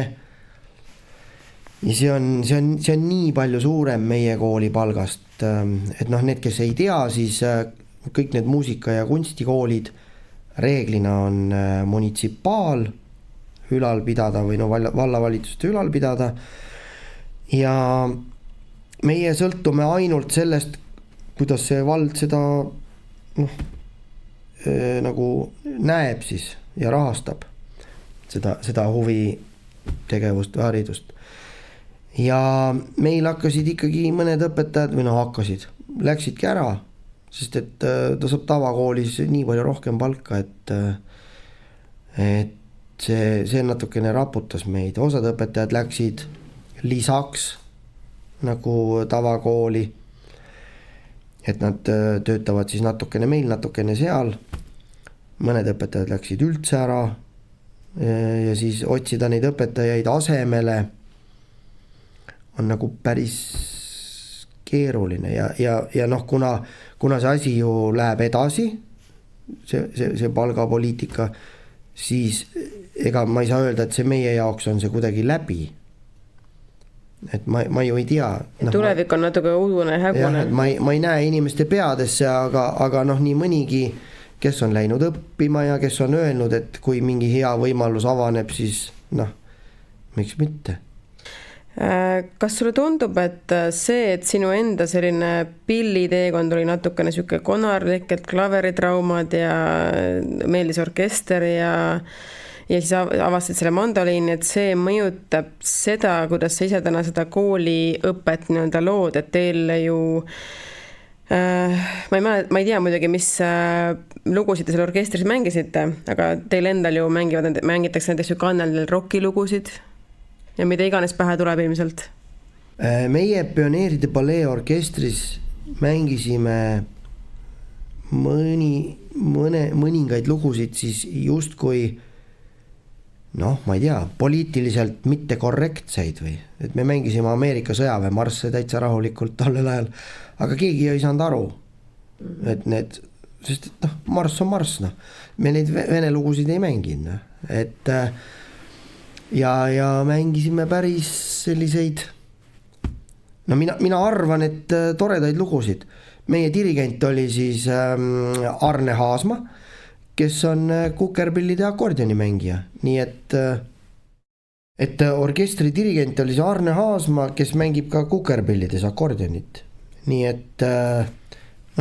Ja see on nii palju suurem meie kooli palgast, et need, kes ei tea, siis kõik need muusika- ja kunstikoolid reeglina on munitsipaal ülal pidada või vallavalitsuste ülal pidada ja meie sõltume ainult sellest, kuidas see vald seda nagu näeb siis ja rahastab seda huvitegevust või haridust. Ja meil hakkasid ikkagi mõned õpetajad või läksidki ära, sest et ta saab tavakoolis nii palju rohkem palka, et see natukene raputas meid. Osad õpetajad läksid lisaks nagu tavakooli, et nad töötavad siis natukene meil, natukene seal. Mõned õpetajad läksid üldse ära ja siis otsida neid õpetajaid asemele on nagu päris keeruline ja kuna see asi ju läheb edasi, see palgapoliitika, siis ega ma ei saa öelda, et see meie jaoks on see kuidagi läbi. Et ma ju ei tea. Tulevik on natuke udune ja hägune. Ma ei näe inimeste peadesse, aga nii mõnigi, kes on läinud õppima ja kes on öelnud, et kui mingi hea võimalus avaneb, siis miks mitte. Kas sulle tundub, et see, et sinu enda selline pilliteekond oli natukene siuke konarlik, et klaveritraumad ja meeldis orkester ja siis avastasid selle mandoliini, et see mõjutab seda, kuidas sa ise täna seda kooliõpet nii-öelda lood, et teil ju Ma ei tea muidugi, mis lugusid te seal orkestris mängisite, aga teil endal ju mängitakse näiteks ju kannel rokilugusid ja mida iganes pähe tuleb ilmselt. Meie Pioneeride balleeorkestris mängisime mõningaid lugusid siis justkui ma ei tea, poliitiliselt mitte korrektseid või, et me mängisime Ameerika sõjaväemarsse täitsa rahulikult tollel ajal, aga keegi ei saanud aru, et sest marss on marss, me neid vene lugusid ei mänginud, et ja mängisime päris selliseid, mina arvan, et toredaid lugusid. Meie dirigent oli siis Arne Haasma, kes on kukerpillide akordionimängija, nii et orkestri dirigent oli see Arne Haasma, kes mängib ka kukerpillides akordionit, nii et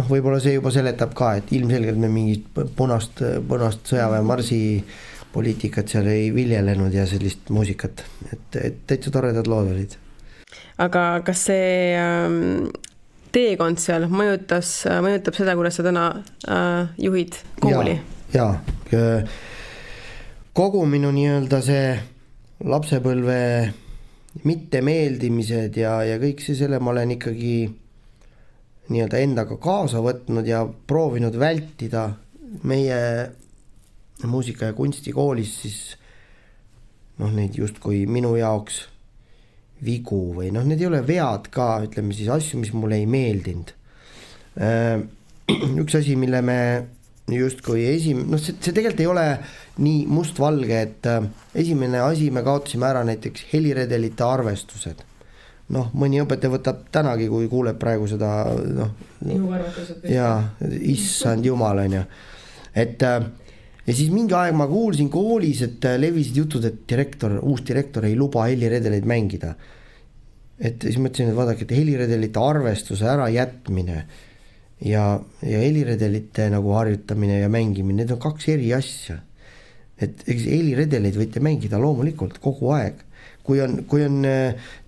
võib-olla see juba seletab ka, et ilmselgelt me mingit punast sõjaväemarsi poliitikat seal ei viljelenud ja sellist muusikat, et täitsa toredad lood olid. Aga kas see teekond seal mõjutab seda, kuidas sa täna juhid kooli? Jaa, kogu minu nii-öelda see lapsepõlve mittemeeldimised ja kõik selle ma olen ikkagi nii-öelda endaga kaasa võtnud ja proovinud vältida meie muusika- ja kunstikoolis siis neid justkui minu jaoks vigu või need ei ole vead ka, ütleme siis asju, mis mulle ei meeldinud. Üks asi, mille me justkui see tegelikult ei ole nii mustvalge, et esimene asi me kaotasime ära näiteks heliredelite arvestused. Mõni õpetaja võtab tänagi, kui kuuleb praegu seda issand jumal on ju. Ja siis mingi aeg ma kuulsin koolis, et levisid jutud, et uus direktor ei luba heliredeleid mängida. Et siis mõtlesin, et vaadake, et heliredelite arvestuse ära jätmine ja heliredelite nagu harjutamine ja mängimine, need on kaks eri asja. Et heliredeleid võite mängida loomulikult kogu aeg. Kui on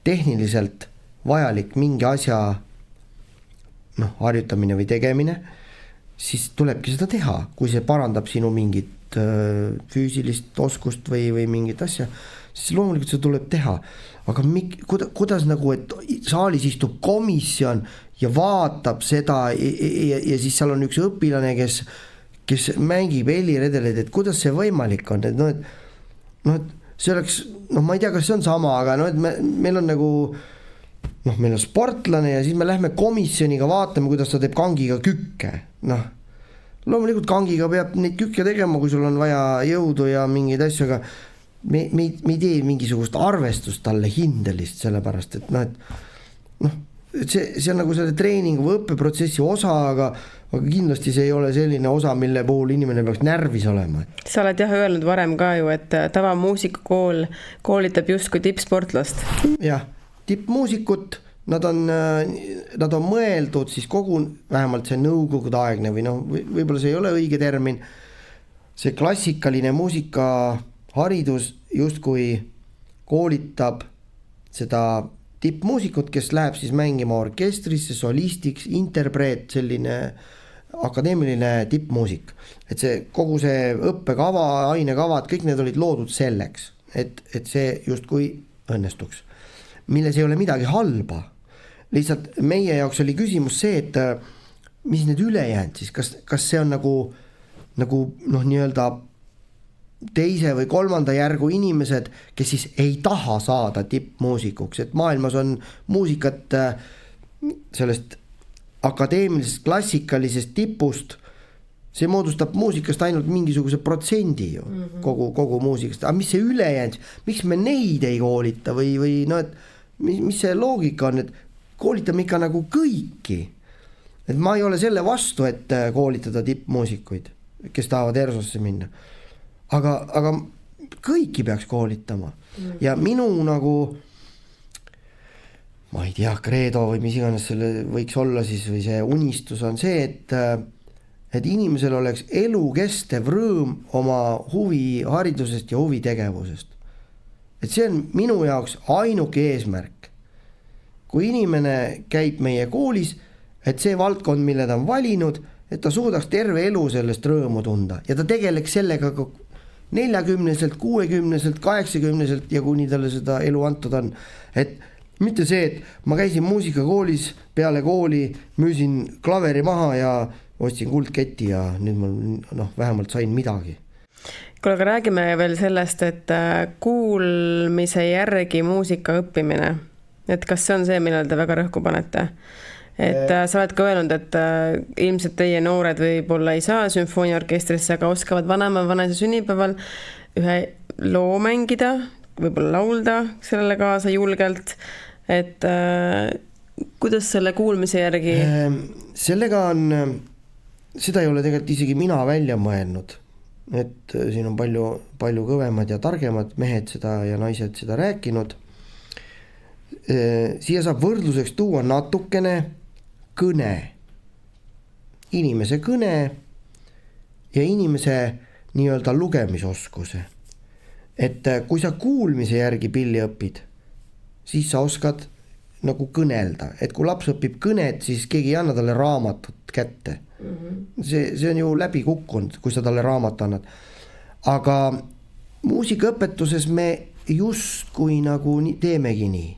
tehniliselt vajalik mingi asja harjutamine või tegemine, siis tulebki seda teha, kui see parandab sinu mingit füüsilist oskust või mingit asja, siis loomulikult seda tuleb teha. Aga kuidas nagu, et saalis istub komisjon ja vaatab seda ja siis seal on üks õpilane, kes mängib heliredeleid, et kuidas see võimalik on, et see oleks, ma ei tea, kas see on sama, aga et meil on nagu meil on sportlane ja siis me lähme komisjoniga vaatame, kuidas ta teeb kangiga kükke. Loomulikult kangiga peab neid kükke tegema, kui sul on vaja jõudu ja mingeid asju, aga me ei tee mingisugust arvestust talle hindelist, sellepärast, et see on nagu selle treeningu või õppeprotsessi osa, aga kindlasti see ei ole selline osa, mille puhul inimene peaks närvis olema. Sa oled öelnud varem ka ju, et tavamuusikakool koolitab justkui tippsportlast. Jah, tippmuusikut, nad on mõeldud siis kogu, vähemalt see nõukogude aegne või võib-olla see ei ole õige termin, see klassikaline muusikaharidus justkui koolitab seda tippmuusikut, kes läheb siis mängima orkestrisse, solistiks, interpreet, selline akadeemiline tippmuusik. Et see kogu see õppekava, ainekavad, kõik need olid loodud selleks, et see justkui õnnestuks. Milles ei ole midagi halba. Lihtsalt meie jaoks oli küsimus see, et mis need ülejäänud siis, kas see on nagu nii-öelda teise või kolmanda järgu inimesed, kes siis ei taha saada tippmuusikuks, et maailmas on muusikat sellest akadeemilisest klassikalisest tipust, see moodustab muusikast ainult mingisuguse protsendi ju, kogu muusikast, aga mis see ülejäänud, miks me neid ei koolita või et mis see loogika on, et koolitame ikka nagu kõiki, et ma ei ole selle vastu, et koolitada tippmuusikuid, kes tahavad ERSOsse minna. Aga kõiki peaks koolitama ja minu nagu ma ei tea, kreedo või mis iganes selle võiks olla siis või see unistus on see, et inimesel oleks elukestev rõõm oma huviharidusest ja huvitegevusest. Et see on minu jaoks ainuke eesmärk. Kui inimene käib meie koolis, et see valdkond, mille ta on valinud, et ta suudaks terve elu sellest rõõmu tunda ja ta tegeleks sellega 40-selt, 60-selt, 80-selt ja kuni talle seda elu antud on. Et mitte see, et ma käisin muusikakoolis peale kooli, müüsin klaveri maha ja ostsin kuldketi ja nüüd ma vähemalt sain midagi. Kuule, aga räägime veel sellest, et kuulmise järgi muusika õppimine, et kas see on see, millele te väga rõhku panete? Et sa oled ka öelnud, et ilmselt teie noored võib-olla ei saa sümfooniaorkestrisse, aga oskavad vanemavanese sünnipäeval ühe loo mängida, võib-olla laulda sellele kaasa julgelt, et kuidas selle kuulmise järgi? Sellega on, seda ei ole tegelikult isegi mina välja mõelnud, et siin on palju kõvemad ja targemad mehed seda ja naised seda rääkinud. Siia saab võrdluseks tuua natukene kõne, inimese kõne ja inimese nii-öelda lugemisoskuse. Et kui sa kuulmise järgi pilli õpid, siis sa oskad nagu kõnelda, et kui laps õpib kõnet, siis keegi ei anna talle raamatut kätte. See on ju läbi kukkunud, kui sa talle raamat annad. Aga muusikaõpetuses me justkui nagu teemegi nii,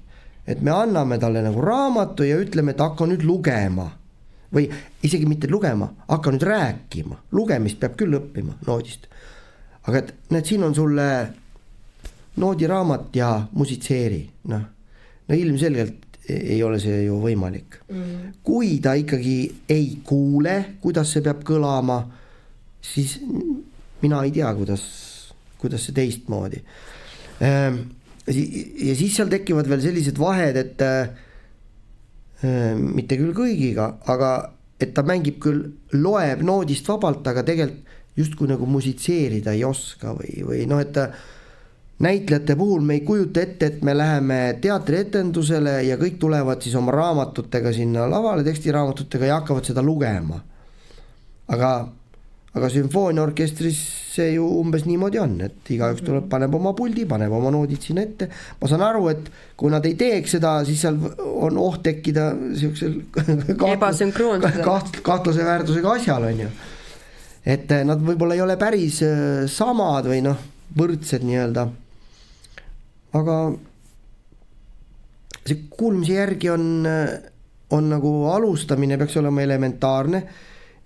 et me anname talle nagu raamatu ja ütleme, et hakka nüüd lugema või isegi mitte lugema, hakka nüüd rääkima. Lugemist peab küll õppima noodist. Aga et näed, siin on sulle noodiraamat ja musitseeri. No ilmselgelt ei ole see ju võimalik. Kui ta ikkagi ei kuule, kuidas see peab kõlama, siis mina ei tea, kuidas see teistmoodi. Ja siis seal tekivad veel sellised vahed, et mitte küll kõigiga, aga et ta mängib küll, loeb noodist vabalt, aga tegelikult justkui nagu musitseerida ei oska või et näitlejate puhul me ei kujuta ette, et me läheme teatrietendusele ja kõik tulevad siis oma raamatutega sinna lavale, tekstiraamatutega ja hakkavad seda lugema. Aga sümfooniaorkestris see ju umbes niimoodi on, et igaüks tuleb, paneb oma puldi, paneb oma noodid sinna ette. Ma saan aru, et kui nad ei teeks seda, siis seal on oht tekkida kahtlase väärtusega asjal on ju. Et nad võib-olla ei ole päris samad või võrdsed nii-öelda. Aga see kuulmise järgi on nagu alustamine peaks olema elementaarne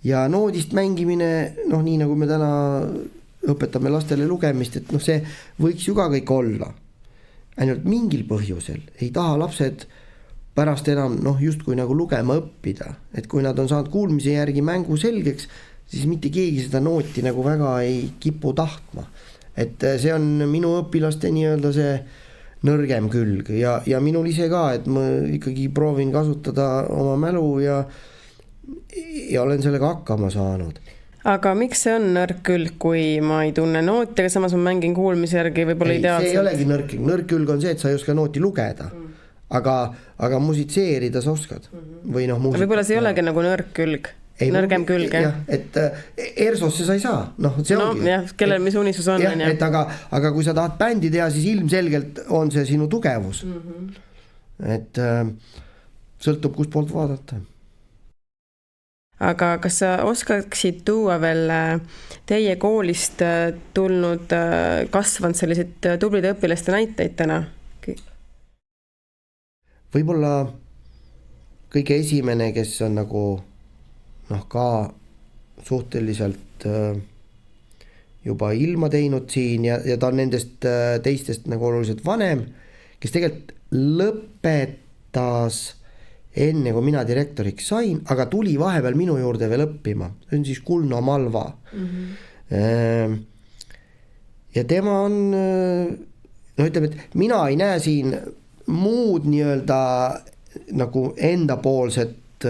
ja noodist mängimine, nii nagu me täna õpetame lastele lugemist, et see võiks ju ka kõik olla. Ainult mingil põhjusel ei taha lapsed pärast enam justkui nagu lugema õppida, et kui nad on saanud kuulmise järgi mängu selgeks, siis mitte keegi seda nooti nagu väga ei kipu tahtma. Et see on minu õpilaste nii-öelda see nõrgem külg ja minul ise ka, et ma ikkagi proovin kasutada oma mälu ja olen sellega hakkama saanud. Aga miks see on nõrk külg, kui ma ei tunne nooti, aga samas ma mängin kuulmise järgi võib-olla ideaalselt? See ei olegi nõrk külg on see, et sa ei oska nooti lugeda, aga musitseerida sa oskad. Või võib-olla see ei olegi nagu nõrk külg? Nõrgem külge. Et Ersosse sa ei saa. See ongi. Kellel mis unistus on. Aga kui sa tahad bändi teha, siis ilmselgelt on see sinu tugevus. Et sõltub, kus poolt vaadata. Aga kas sa oskaksid tuua veel teie koolist tulnud kasvanud sellised tublid õpilaste näiteid täna? Võib-olla kõige esimene, kes on nagu ka suhteliselt juba ilma teinud siin ja ta on nendest teistest nagu oluliselt vanem, kes tegelikult lõpetas enne, kui mina direktoriks sain, aga tuli vahepeal minu juurde veel õppima. See on siis Kulno Malva. Ja tema on, ütleme, et mina ei näe siin muud nii-öelda nagu endapoolset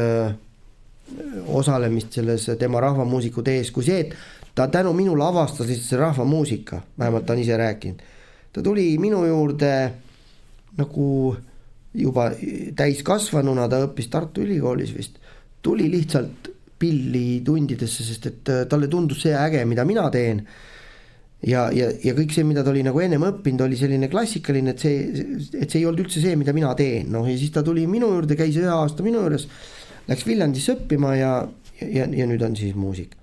osalemist selles tema rahvamuusiku tees, kui see, et ta tänu minule avastas lihtsalt rahvamuusika, vähemalt ta on ise rääkinud. Ta tuli minu juurde nagu juba täiskasvanuna, ta õppis Tartu Ülikoolis vist, tuli lihtsalt pilli tundidesse, sest et talle tundus see äge, mida mina teen. Ja kõik see, mida ta oli nagu ennem õppinud, oli selline klassikaline, et see ei olnud üldse see, mida mina teen. Ja siis ta tuli minu juurde, käis 1 aasta minu juures, läks Viljandisse õppima ja nüüd on siis muusik.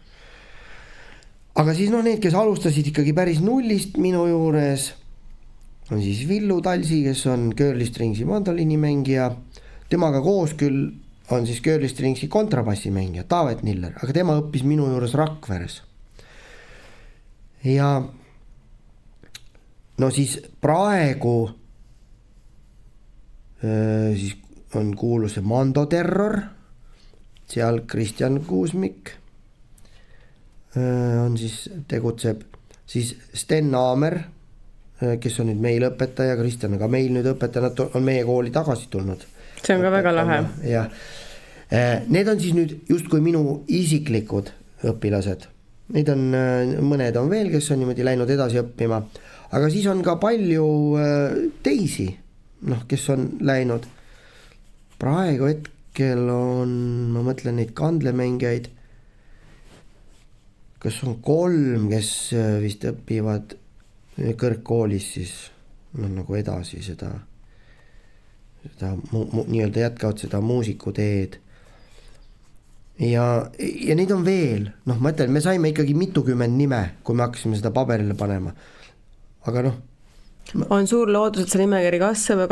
Aga siis need, kes alustasid ikkagi päris nullist minu juures, on siis Villu Talsi, kes on Curly Stringsi mandoliinimängija, temaga koos küll on siis Curly Stringsi kontrabassimängija Taavet Niller, aga tema õppis minu juures Rakveres. Ja no siis praegu siis on kuulus see Mando Terror, seal Kristjan Kuusmik on siis tegutseb, siis Sten Aamer, kes on nüüd meil õpetaja, Kristjan on ka meil nüüd õpetaja, nad on meie kooli tagasi tulnud. See on ka väga lahe. Ja. Need on siis nüüd justkui minu isiklikud õpilased. Neid on, mõned on veel, kes on niimoodi läinud edasi õppima, aga siis on ka palju teisi, kes on läinud. Praegu hetkel on, ma mõtlen neid kandlemängijaid, kas on 3, kes vist õpivad kõrgkoolis siis nagu edasi seda nii-öelda jätkavad seda muusikuteed. Ja neid on veel, ma ütlen, me saime ikkagi mitukümmend nime, kui me hakkasime seda paberile panema. Aga on suur loodus, et see nimekiri kasvab.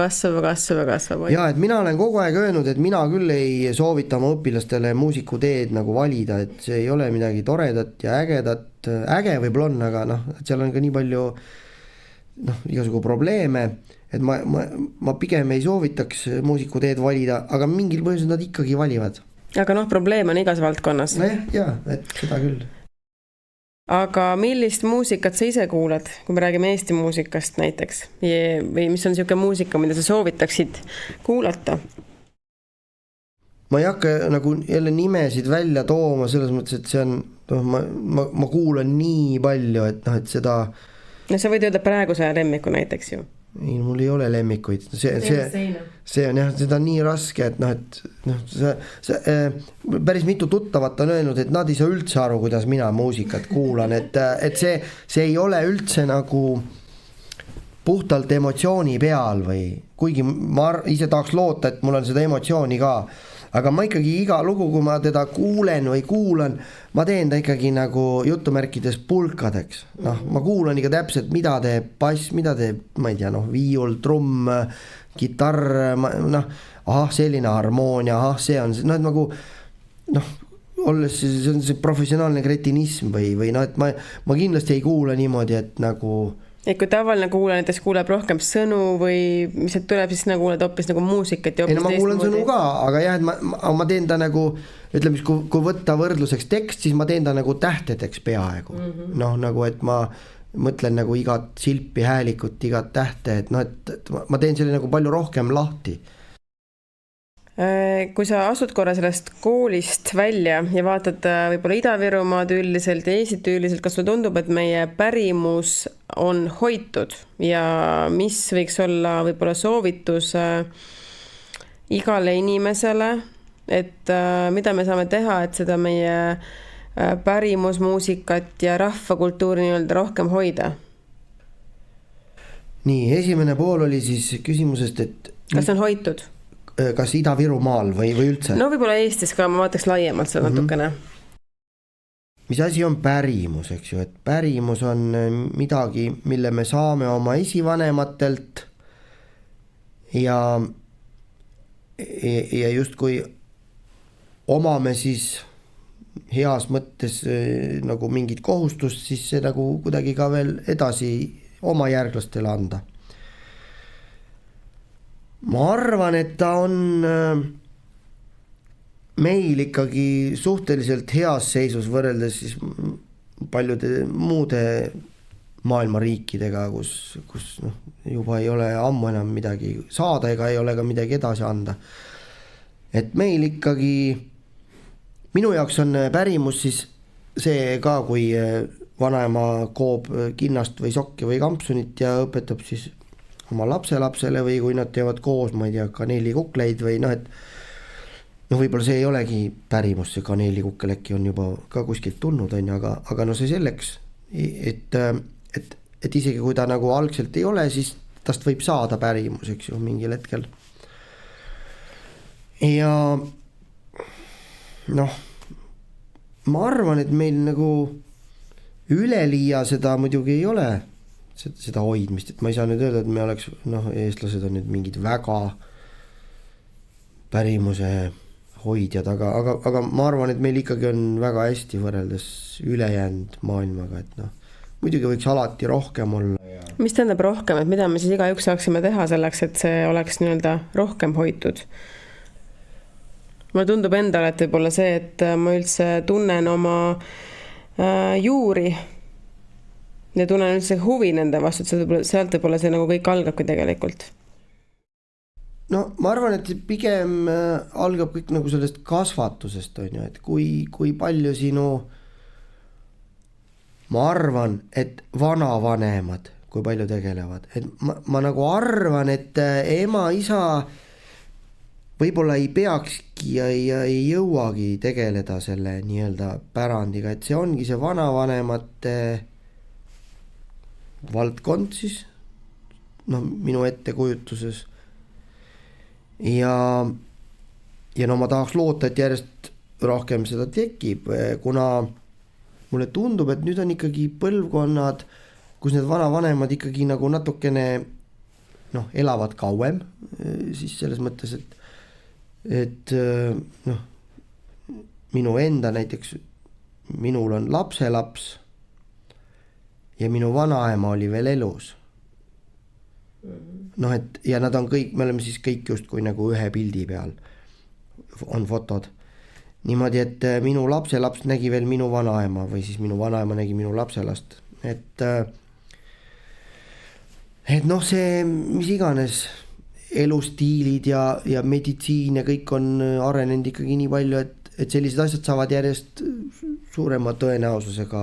Ja, et mina olen kogu aeg öelnud, et mina küll ei soovita oma õpilastele muusikuteed nagu valida, et see ei ole midagi toredat ja ägedat, äge võib-olla on, aga et seal on ka nii palju igasugu probleeme, et ma pigem ei soovitaks muusikuteed valida, aga mingil põhjusel nad ikkagi valivad. Aga probleem on igas valdkonnas. Jah, et seda küll. Aga millist muusikat sa ise kuulad, kui me räägime Eesti muusikast näiteks? Või mis on niisugune muusika, mida sa soovitaksid kuulata? Ma ei hakka nagu jälle nimesid välja tooma selles mõttes, et see on, ma kuulan nii palju, et seda... sa võid öelda praeguse lemmiku näiteks ju. Ei, mul ei ole lemmikuid. See on jah, seda on nii raske, et päris mitu tuttavat on öelnud, et nad ei saa üldse aru, kuidas mina muusikat kuulan, et see ei ole üldse nagu puhtalt emotsiooni peal või kuigi ma ise tahaks loota, et mul on seda emotsiooni ka, aga ma ikkagi iga lugu, kui ma teda kuulen või kuulan, ma teen ta ikkagi nagu jutumärkides pulkadeks. Ma kuulan ikka täpselt, mida teeb bass, mida teeb, ma ei tea, viiul, trumm, kitarr, selline harmoonia, see on, et nagu, olles see on see professionaalne kretinism või et ma kindlasti ei kuula niimoodi, et nagu... Et kui tavaline kuulaja näiteks kuuleb rohkem sõnu või mis et tuleb, siis kuuled hoopis nagu muusikat. Ei, ma kuulen sõnu ka, aga jah, et ma teen ta nagu, ütleme, kui võtta võrdluseks tekst, siis ma teen ta nagu tähtedeks peaaegu. Nagu, et ma mõtlen nagu igat silpi, häälikut, igat tähte, et ma teen selle nagu palju rohkem lahti. Kui sa asud korra sellest koolist välja ja vaatad võib-olla Ida-Virumaad üldiselt ja Eestit üldiselt, kas sulle tundub, et meie pärimus on hoitud ja mis võiks olla võib-olla soovitus igale inimesele, et mida me saame teha, et seda meie pärimusmuusikat ja rahvakultuuri nii-öelda rohkem hoida? Nii, esimene pool oli siis küsimusest, et... Kas on hoitud? Kas Ida-Virumaal või üldse? No võib-olla Eestis ka, ma vaataks laiemalt seda natukene. Mis asi on pärimus, eks ju, et pärimus on midagi, mille me saame oma esivanematelt ja justkui omame siis heas mõttes nagu mingit kohustust, siis see nagu kuidagi ka veel edasi oma järglastele anda. Ma arvan, et ta on meil ikkagi suhteliselt heas seisus võrreldes siis paljude muude maailma riikidega, kus juba ei ole ammu enam midagi saada ega ei ole ka midagi edasi anda. Et meil ikkagi, minu jaoks on pärimus siis see ka, kui vanaema koob kinnast või sokki või kampsunit ja õpetab siis oma lapselapsele või kui nad teevad koos, ma ei tea, kaneelikukleid või et võib-olla see ei olegi pärimus, see kaneelikukkel äkki on juba ka kuskilt tulnud, aga see selleks, et isegi kui ta nagu algselt ei ole, siis tast võib saada pärimus, eks ju, mingil hetkel. Ja noh, ma arvan, et meil nagu üleliia seda muidugi ei ole, seda hoidmist, et ma ei saa nüüd öelda, et me oleks, noh, eestlased on nüüd mingid väga pärimuse hoidjad, aga ma arvan, et meil ikkagi on väga hästi võrreldes ülejäänud maailmaga, et noh, muidugi võiks alati rohkem olla. Mis tähendab rohkem, et mida me siis igaüks saaksime teha selleks, et see oleks nii-öelda rohkem hoitud? Mulle tundub endale, et võib-olla see, et ma üldse tunnen oma juuri ja tunnen üldse huvi nende vastu, et sealt võib-olla see nagu kõik algabki tegelikult. No ma arvan, et pigem algab kõik nagu sellest kasvatusest, on ju, et kui palju sinu, ma arvan, et vanavanemad, kui palju tegelevad, et ma nagu arvan, et ema, isa võib-olla ei peakski ja ei jõuagi tegeleda selle nii-öelda pärandiga, et see ongi see vanavanemate valdkond siis, noh, minu ettekujutuses. Ja no ma tahaks loota, et järjest rohkem seda tekib, kuna mulle tundub, et nüüd on ikkagi põlvkonnad, kus need vanavanemad ikkagi nagu natukene noh, elavad kauem, siis selles mõttes, et noh, minu enda näiteks, minul on lapselaps ja minu vanaema oli veel elus. Noh, et ja nad on kõik, me oleme siis kõik justkui nagu ühe pildi peal, on fotod. Niimoodi, et minu lapselaps nägi veel minu vanaema või siis minu vanaema nägi minu lapselast. Et noh, see, mis iganes elustiilid ja meditsiin ja kõik on arenenud ikkagi nii palju, et sellised asjad saavad järjest suurema tõenäosusega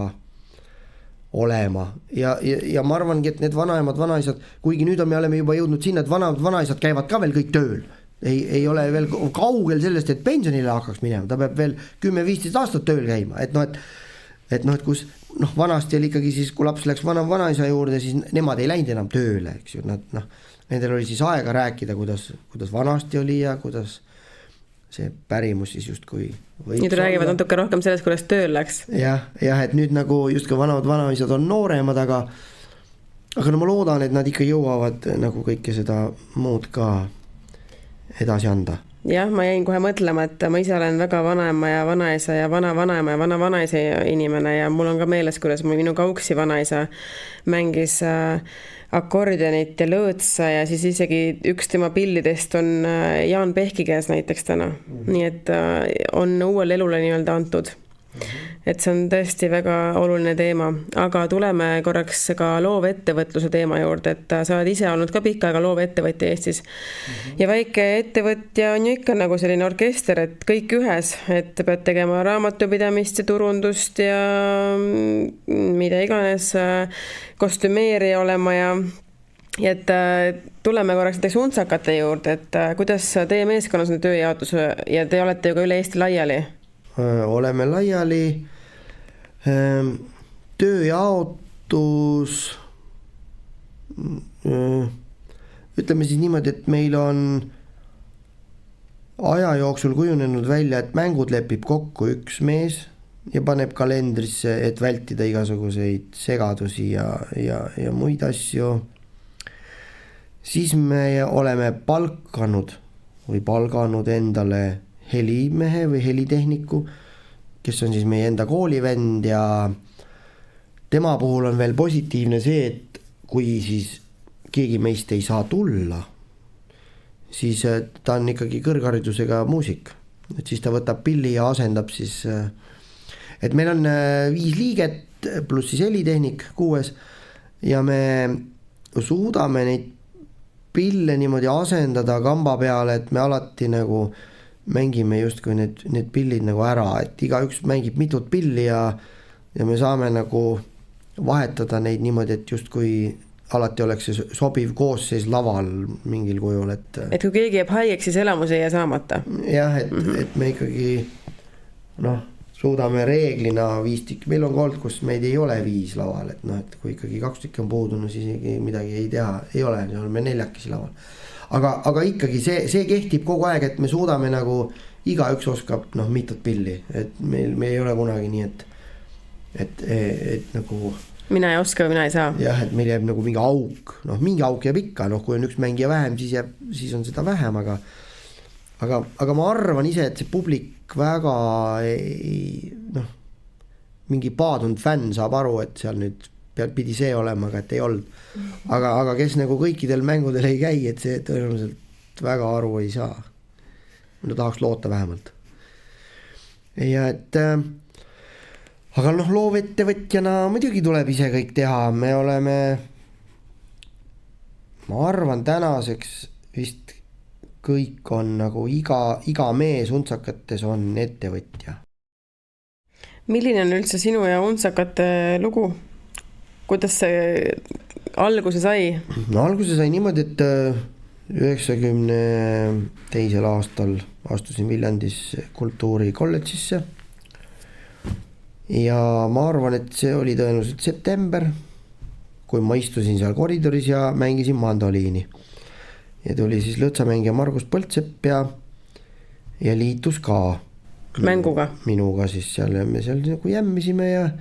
olema ja ma arvangi, et need vanaemad, vanaisad, kuigi nüüd me oleme juba jõudnud sinna, et vanaisad käivad ka veel kõik tööl, ei ole veel kaugel sellest, et pensionile hakkaks minema, ta peab veel 10-15 aastat tööl käima, et kus noh, vanasti oli ikkagi siis, kui laps läks vanaisa juurde, siis nemad ei läinud enam tööle, eks ju, nendel oli siis aega rääkida, kuidas vanasti oli ja kuidas see pärimus siis justkui nüüd räägivad natuke rohkem sellest, kuidas tööl läks. Jah, et nüüd nagu justkui vanaisad on nooremad, aga no ma loodan, et nad ikka jõuavad nagu kõike seda muud ka edasi anda. Jah, ma jäin kohe mõtlema, et ma ise olen väga vanaema ja vanaisa ja vanavanaema ja vanavanaisa inimene ja mul on ka meeles, kuidas minu kauksi vanaisa mängis akordionit ja lõõtsa ja siis isegi üks tema pillidest on Jaan Pehki käes näiteks täna. Nii et on uuele elule nii-öelda antud. Et see on tõesti väga oluline teema, aga tuleme korraks ka loovettevõtluse teema juurde, et sa oled ise olnud ka pikka aega loovettevõtja Eestis. Ja väike ettevõtja on ju ikka nagu selline orkester, et kõik ühes, et pead tegema raamatupidamist ja turundust ja mida iganes kostümeeri olema ja et tuleme korraks näiteks untsakate juurde, et kuidas teie meeskonnas on tööjaotus ja te olete ju ka üle Eesti laiali? Oleme laiali, tööjaotus, ütleme siis niimoodi, et meil on aja jooksul kujunenud välja, et mängud lepib kokku üks mees ja paneb kalendrisse, et vältida igasuguseid segadusi ja muid asju. Siis me oleme palganud endale helimehe või helitehniku, kes on siis meie enda koolivend ja tema puhul on veel positiivne see, et kui siis keegi meist ei saa tulla, siis ta on ikkagi kõrgharidusega muusik, et siis ta võtab pilli ja asendab siis, et meil on 5 liiget pluss siis helitehnik 6 ja me suudame neid pille niimoodi asendada kamba peale, et me alati nagu mängime justkui need pillid nagu ära, et igaüks mängib mitut pilli ja me saame nagu vahetada neid niimoodi, et justkui alati oleks see sobiv koosseis laval mingil kujul, et kui keegi jääb haigeks, siis elamus ei jää saamata. Jah, et me ikkagi suudame reeglina 5 tükki, meil on olnud, kus meid ei ole 5 laval, et et kui ikkagi 2 tükki on puudu, siis midagi ei teha, ei ole, me 4 laval. Aga ikkagi see kehtib kogu aeg, et me suudame nagu igaüks oskab mitut pilli, et me ei ole kunagi nii, et nagu mina ei oska või mina ei saa. jah, et meil jääb nagu mingi auk, mingi auk jääb ikka, kui on üks mängija vähem, siis on seda vähem, aga ma arvan ise, et see publik väga mingi paadunud fänn saab aru, et seal nüüd pidi see olema, aga et ei olnud. Aga kes nagu kõikidel mängudel ei käi, et see tõenäoliselt väga aru ei saa. Ma tahaks loota vähemalt. Ja et aga loovettevõtjana muidugi tuleb ise kõik teha, me oleme, ma arvan tänaseks vist kõik on nagu iga mees untsakates on ettevõtja. Milline on üldse sinu ja untsakate lugu? Kuidas see alguse sai? Alguse sai niimoodi, et 92. aastal astusin Viljandis kultuurikolledžisse ja ma arvan, et see oli tõenäoliselt september, kui ma istusin seal koridoris ja mängisin mandoliini ja tuli siis lõtsamängija Margus Põldsepp ja liitus ka mänguga minuga siis seal ja me seal nagu jämmisime ja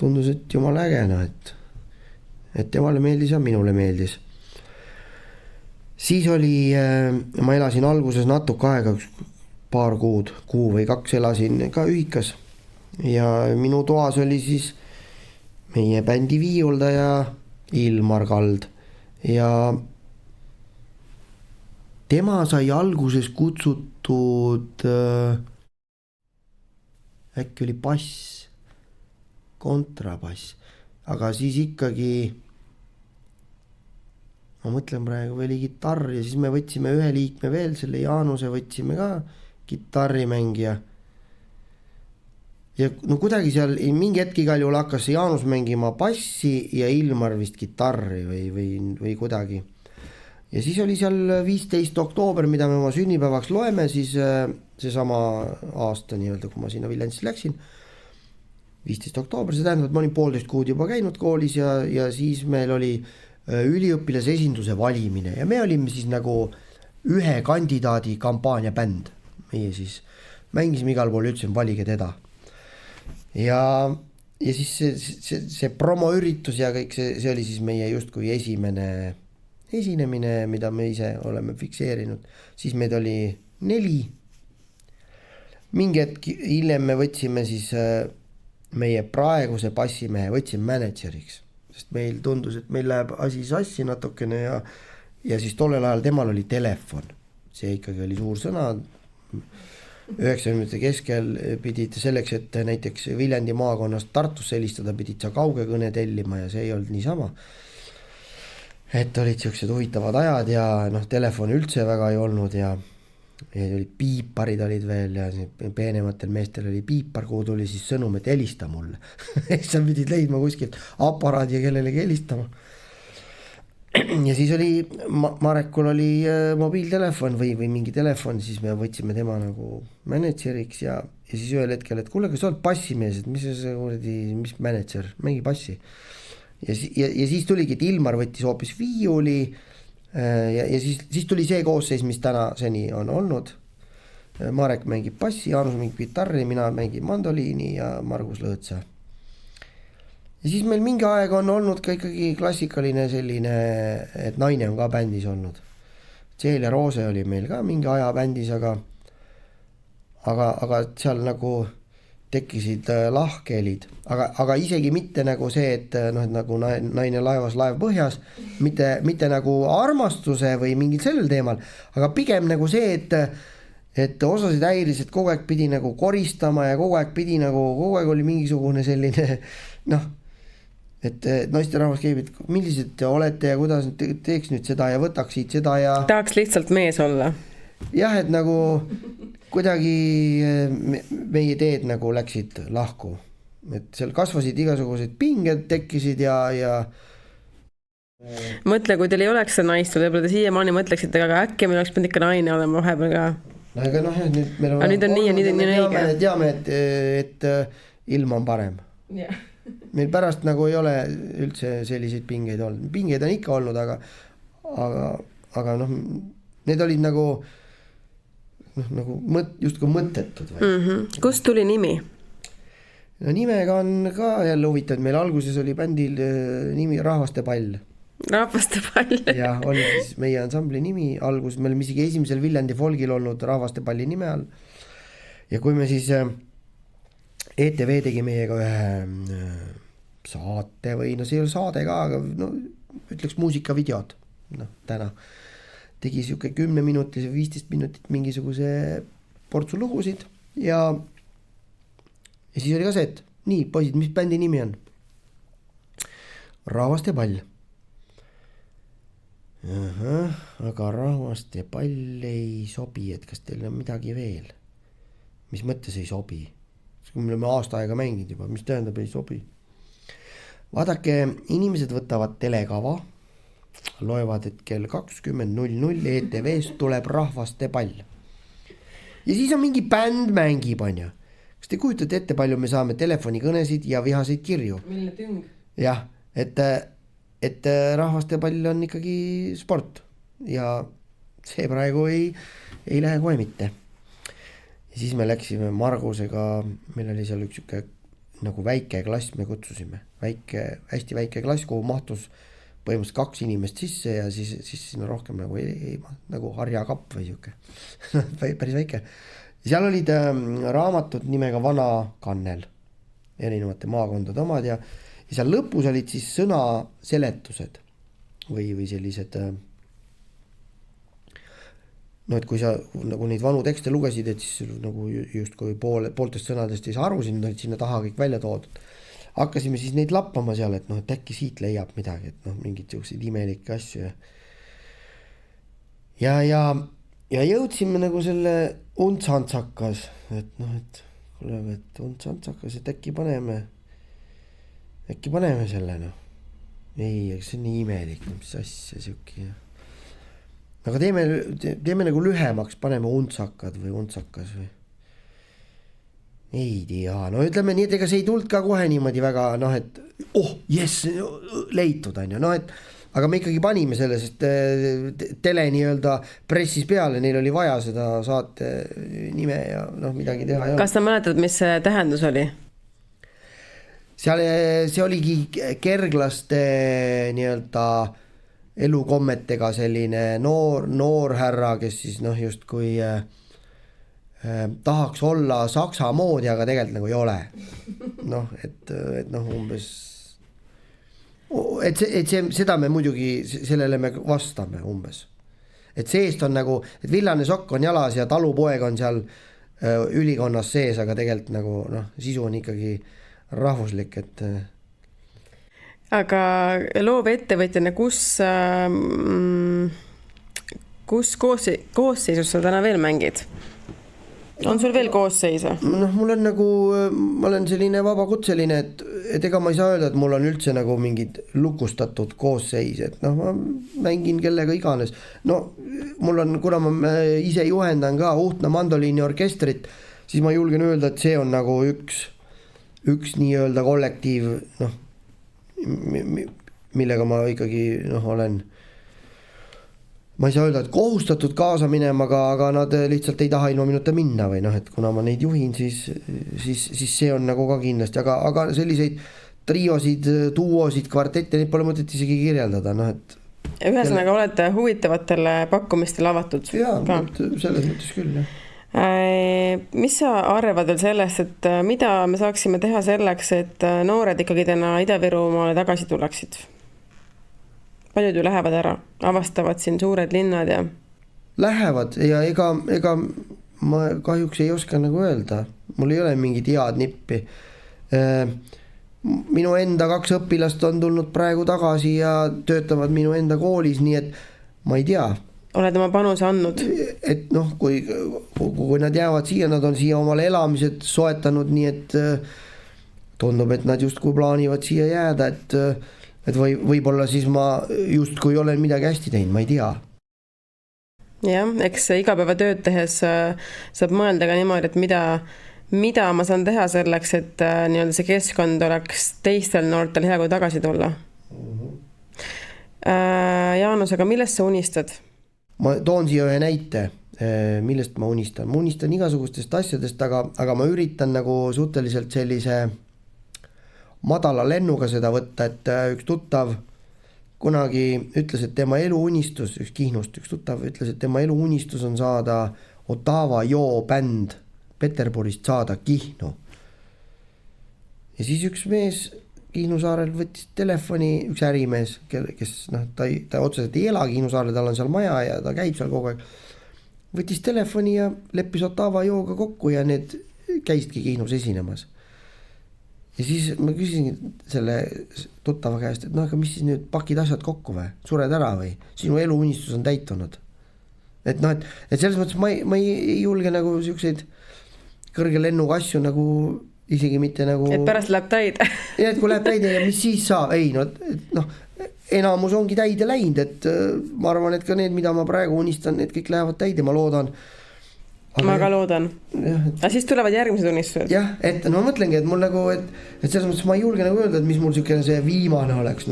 tundus, et jumala ägena, et temale meeldis ja minule meeldis. Siis oli, ma elasin alguses natuke aega, paar kuud, kuu või 2 elasin ka ühikas ja minu toas oli siis meie bändi viiuldaja Ilmar Kald ja tema sai alguses kutsutud, äkki oli bass, kontrabass, aga siis ikkagi, ma mõtlen praegu, oli kitarr ja siis me võtsime ühe liikme veel, selle Jaanuse võtsime ka kitarrimängija. Ja kuidagi seal mingi hetk igal juhul hakkas Jaanus mängima bassi ja Ilmar vist kitarri või kuidagi. Ja siis oli seal 15. oktoober, mida me oma sünnipäevaks loeme, siis seesama aasta nii-öelda, kui ma sinna Viljandisse läksin, 15. oktoober, see tähendab, et ma olin 1,5 kuud juba käinud koolis ja siis meil oli üliõpilase esinduse valimine ja me olime siis nagu ühe kandidaadi kampaania bänd. Meie siis mängisime igal pool, ütlesime, valige teda. Ja siis see promoüritus ja kõik see oli siis meie justkui esimene esinemine, mida me ise oleme fikseerinud. Siis meid oli 4. Mingi hetk hiljem me võtsime siis meie praeguse bassimehe, võtsime mänedžeriks, sest meil tundus, et meil läheb asi sassi natukene ja siis tollel ajal temal oli telefon. See ikkagi oli suur sõna. 90. keskel pidid selleks, et näiteks Viljandi maakonnast Tartusse helistada, pidid sa kaugekõne tellima ja see ei olnud niisama. Et olid siuksed huvitavad ajad ja telefoni üldse väga ei olnud ja olid piiparid olid veel ja peenematel meestel oli piipar, kuhu tuli siis sõnum, et helista mulle. Sa pidid leidma kuskilt aparaadi ja kellelegi helistama. Ja siis oli, Marekul oli mobiiltelefon või mingi telefon, siis me võtsime tema nagu mänedžeriks ja siis ühel hetkel, et kuule, kas sa oled bassimees, et mis mänedžer, mängi bassi. Ja siis tuligi, et Ilmar võttis hoopis viiuli ja siis tuli see koosseis, mis täna seni on olnud. Marek mängib bassi, Jaanus mängib gitarri, mina mängin mandoliini ja Margus lõõtsa. Ja siis meil mingi aeg on olnud ka ikkagi klassikaline selline, et naine on ka bändis olnud. Celia Roose oli meil ka mingi aja bändis, aga seal nagu tekkisid lahkhelid, aga isegi mitte nagu see, et nagu naine laevas, laev põhjas, mitte nagu armastuse või mingil sellel teemal, aga pigem nagu see, et osasid häiris, et kogu aeg pidi nagu koristama ja kogu aeg oli mingisugune selline, et naisterahvas käib, et millised te olete ja kuidas teeks nüüd seda ja võtaks siit seda ja... Tahaks lihtsalt mees olla. Jah, et nagu kuidagi meie teed nagu läksid lahku. Et seal kasvasid igasugused pinged, tekkisid ja... Mõtle, kui teil ei oleks see naist, võib-olla te siiamaani mõtleksite, aga äkki meil oleks pidanud ikka naine olema vahepeal ka. No ega nüüd meil nüüd on nii ja nüüd on õige. Teame, et ilm on parem. Yeah. Meil pärast nagu ei ole üldse selliseid pingeid olnud. Pingeid on ikka olnud, aga need olid nagu nagu justkui mõttetud või. Kust tuli nimi? No nimega on ka jälle huvitav, meil alguses oli bändil nimi Rahvaste Pall. Rahvaste Pall. Ja oli siis meie ansambli nimi algus, me olime isegi esimesel Viljandi Folgil olnud Rahvaste Palli nime all. Ja kui me siis ETV tegi meiega ühe saate või no see ei ole saade ka, aga no ütleks muusikavideod, täna tegi siuke 10-minutilise, 15 minutit mingisuguse portsu lugusid ja siis oli ka see, et nii poisid, mis bändi nimi on? Rahvaste Pall. Aga Rahvaste Pall ei sobi, et kas teil on midagi veel? Mis mõttes ei sobi? Me oleme aasta aega mänginud juba, mis tähendab ei sobi? Vaadake, inimesed võtavad telekava, loevad, et kell 20.00 ETV-st tuleb Rahvaste Pall. Ja siis on mingi bänd mängib, on ju. Kas te kujutate ette, palju me saame telefonikõnesid ja vihaseid kirju? Milline tüng? Jah, et Rahvaste Pall on ikkagi sport ja see praegu ei lähe kohe mitte. Ja siis me läksime Margusega, meil oli seal üks nagu väike klass, me kutsusime. Hästi väike klass, kuhu mahtus põhimõtteliselt 2 inimest sisse ja siis sinna rohkem nagu harjakapp või siuke. Päris väike. Seal olid raamatud nimega Vana Kannel, erinevate maakondade omad ja seal lõpus olid siis sõna seletused või sellised et kui sa nagu neid vanu tekste lugesid, et siis nagu justkui pooltest sõnadest ei saa aru, sinna taha kõik välja toodud. Hakkasime siis neid lappama seal, et et äkki siit leiab midagi, et mingid juhused imelikke asju. Ja jõudsime nagu selle untsantsakas, et et untsantsakas, et äkki paneme selle, Ei, see on nii imelik, mis asja siuke. Aga teeme nagu lühemaks, paneme untsakad või untsakas või. Ei tea, ütleme nii, et ega see ei tuld ka kohe niimoodi väga, et jess, leitud on ju, et aga me ikkagi panime selle, sest tele nii-öelda pressis peale, neil oli vaja seda saate nime ja midagi teha. Kas sa mäletad, mis see tähendus oli? See oligi kerglaste nii-öelda elukommetega selline noor härra, kes siis justkui tahaks olla saksa moodi, aga tegelikult nagu ei ole. Et umbes, et seda me muidugi, sellele me vastame umbes. Et seest on nagu, et villane sokk on jalas ja talupoeg on seal ülikonnas sees, aga tegelikult nagu sisu on ikkagi rahvuslik, et aga loovettevõtjana, kus koosseisus sa täna veel mängid? On sul veel koosseise? Mul on nagu, ma olen selline vabakutseline, et ega ma ei saa öelda, et mul on üldse nagu mingid lukustatud koosseis, et ma mängin kellega iganes. Mul on, kuna ma ise juhendan ka Uhtna mandoliini orkestrit, siis ma julgen öelda, et see on nagu üks nii-öelda kollektiiv, millega ma ikkagi olen, ma ei saa öelda, et kohustatud kaasa minema, aga nad lihtsalt ei taha ilma minuta minna või et kuna ma neid juhin, siis see on nagu ka kindlasti, aga selliseid triosid, duosid, kvartette, neid pole mõtet isegi kirjeldada, et ühesõnaga olete huvitavatele pakkumistele avatud? Jaa, selles mõttes küll, jah. Mis sa arvad veel sellest, et mida me saaksime teha selleks, et noored ikkagi täna Ida-Virumaale tagasi tuleksid? Paljud ju lähevad ära, avastavad siin suured linnad ja... Lähevad ja ega ma kahjuks ei oska nagu öelda. Mul ei ole mingit head nippi. Minu enda 2 õpilast on tulnud praegu tagasi ja töötavad minu enda koolis, nii et ma ei tea. Oled oma panuse andnud? Et kui nad jäävad siia, nad on siia omale elamised soetanud, nii et tundub, et nad justkui plaanivad siia jääda, et võib-olla siis ma justkui olen midagi hästi teinud, ma ei tea. Jah, eks igapäevatööd tehes saab mõelda ka niimoodi, et mida ma saan teha selleks, et nii-öelda see keskkond oleks teistel noortel hea, kui tagasi tulla. Jaanus, aga millest sa unistad? Ma toon siia ühe näite. millest ma unistan. Ma unistan igasugustest asjadest, aga ma üritan nagu suhteliselt sellise madala lennuga seda võtta, et üks tuttav kunagi ütles, et tema eluunistus, üks Kihnust, üks tuttav ütles, et tema eluunistus on saada Otava Joo bänd Peterburist saada Kihnu. Ja siis üks mees Kihnu saarel võttis telefoni, üks ärimees, kes ta otseselt ei ela Kihnu saarel, tal on seal maja ja ta käib seal kogu aeg. Võttis telefoni ja leppis Otava Jooga kokku ja need käisidki Kihnus esinemas. Ja siis ma küsisin selle tuttava käest, et aga mis siis nüüd pakid asjad kokku või? Sured ära või? Sinu eluunistus on täitunud. Et selles mõttes ma ei julge nagu siukseid kõrge lennuga asju nagu isegi mitte nagu... Et pärast läheb täide. Ja, et kui läheb täide ja mis siis saab? Ei, enamus ongi täide läinud, et ma arvan, et ka need, mida ma praegu unistan, need kõik lähevad täide, ma loodan. Ma ka loodan. Aga siis tulevad järgmised unistused. Jah, et ma mõtlengi, et mul nagu, et selles mõttes ma ei julge nagu öelda, et mis mul siukene see viimane oleks,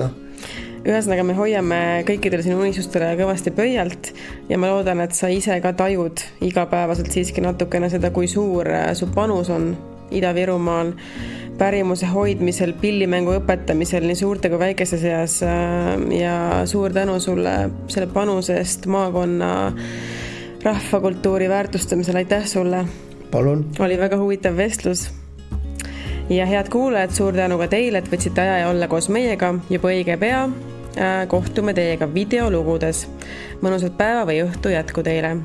Ühesõnaga me hoiame kõikidele sinu unistustele kõvasti pöialt ja ma loodan, et sa ise ka tajud igapäevaselt siiski natukene seda, kui suur su panus on Ida-Virumaal pärimuse hoidmisel, pillimängu õpetamisel nii suurte kui väikese seas ja suur tänu sulle selle panuse eest maakonna rahvakultuuri väärtustamisel, aitäh sulle. Palun. Oli väga huvitav vestlus. Ja head kuulajad, suur tänu ka teile, et võtsite aja ja olla koos meiega juba õige pea. Kohtume teiega videolugudes. Mõnusat päeva või õhtu jätku teile.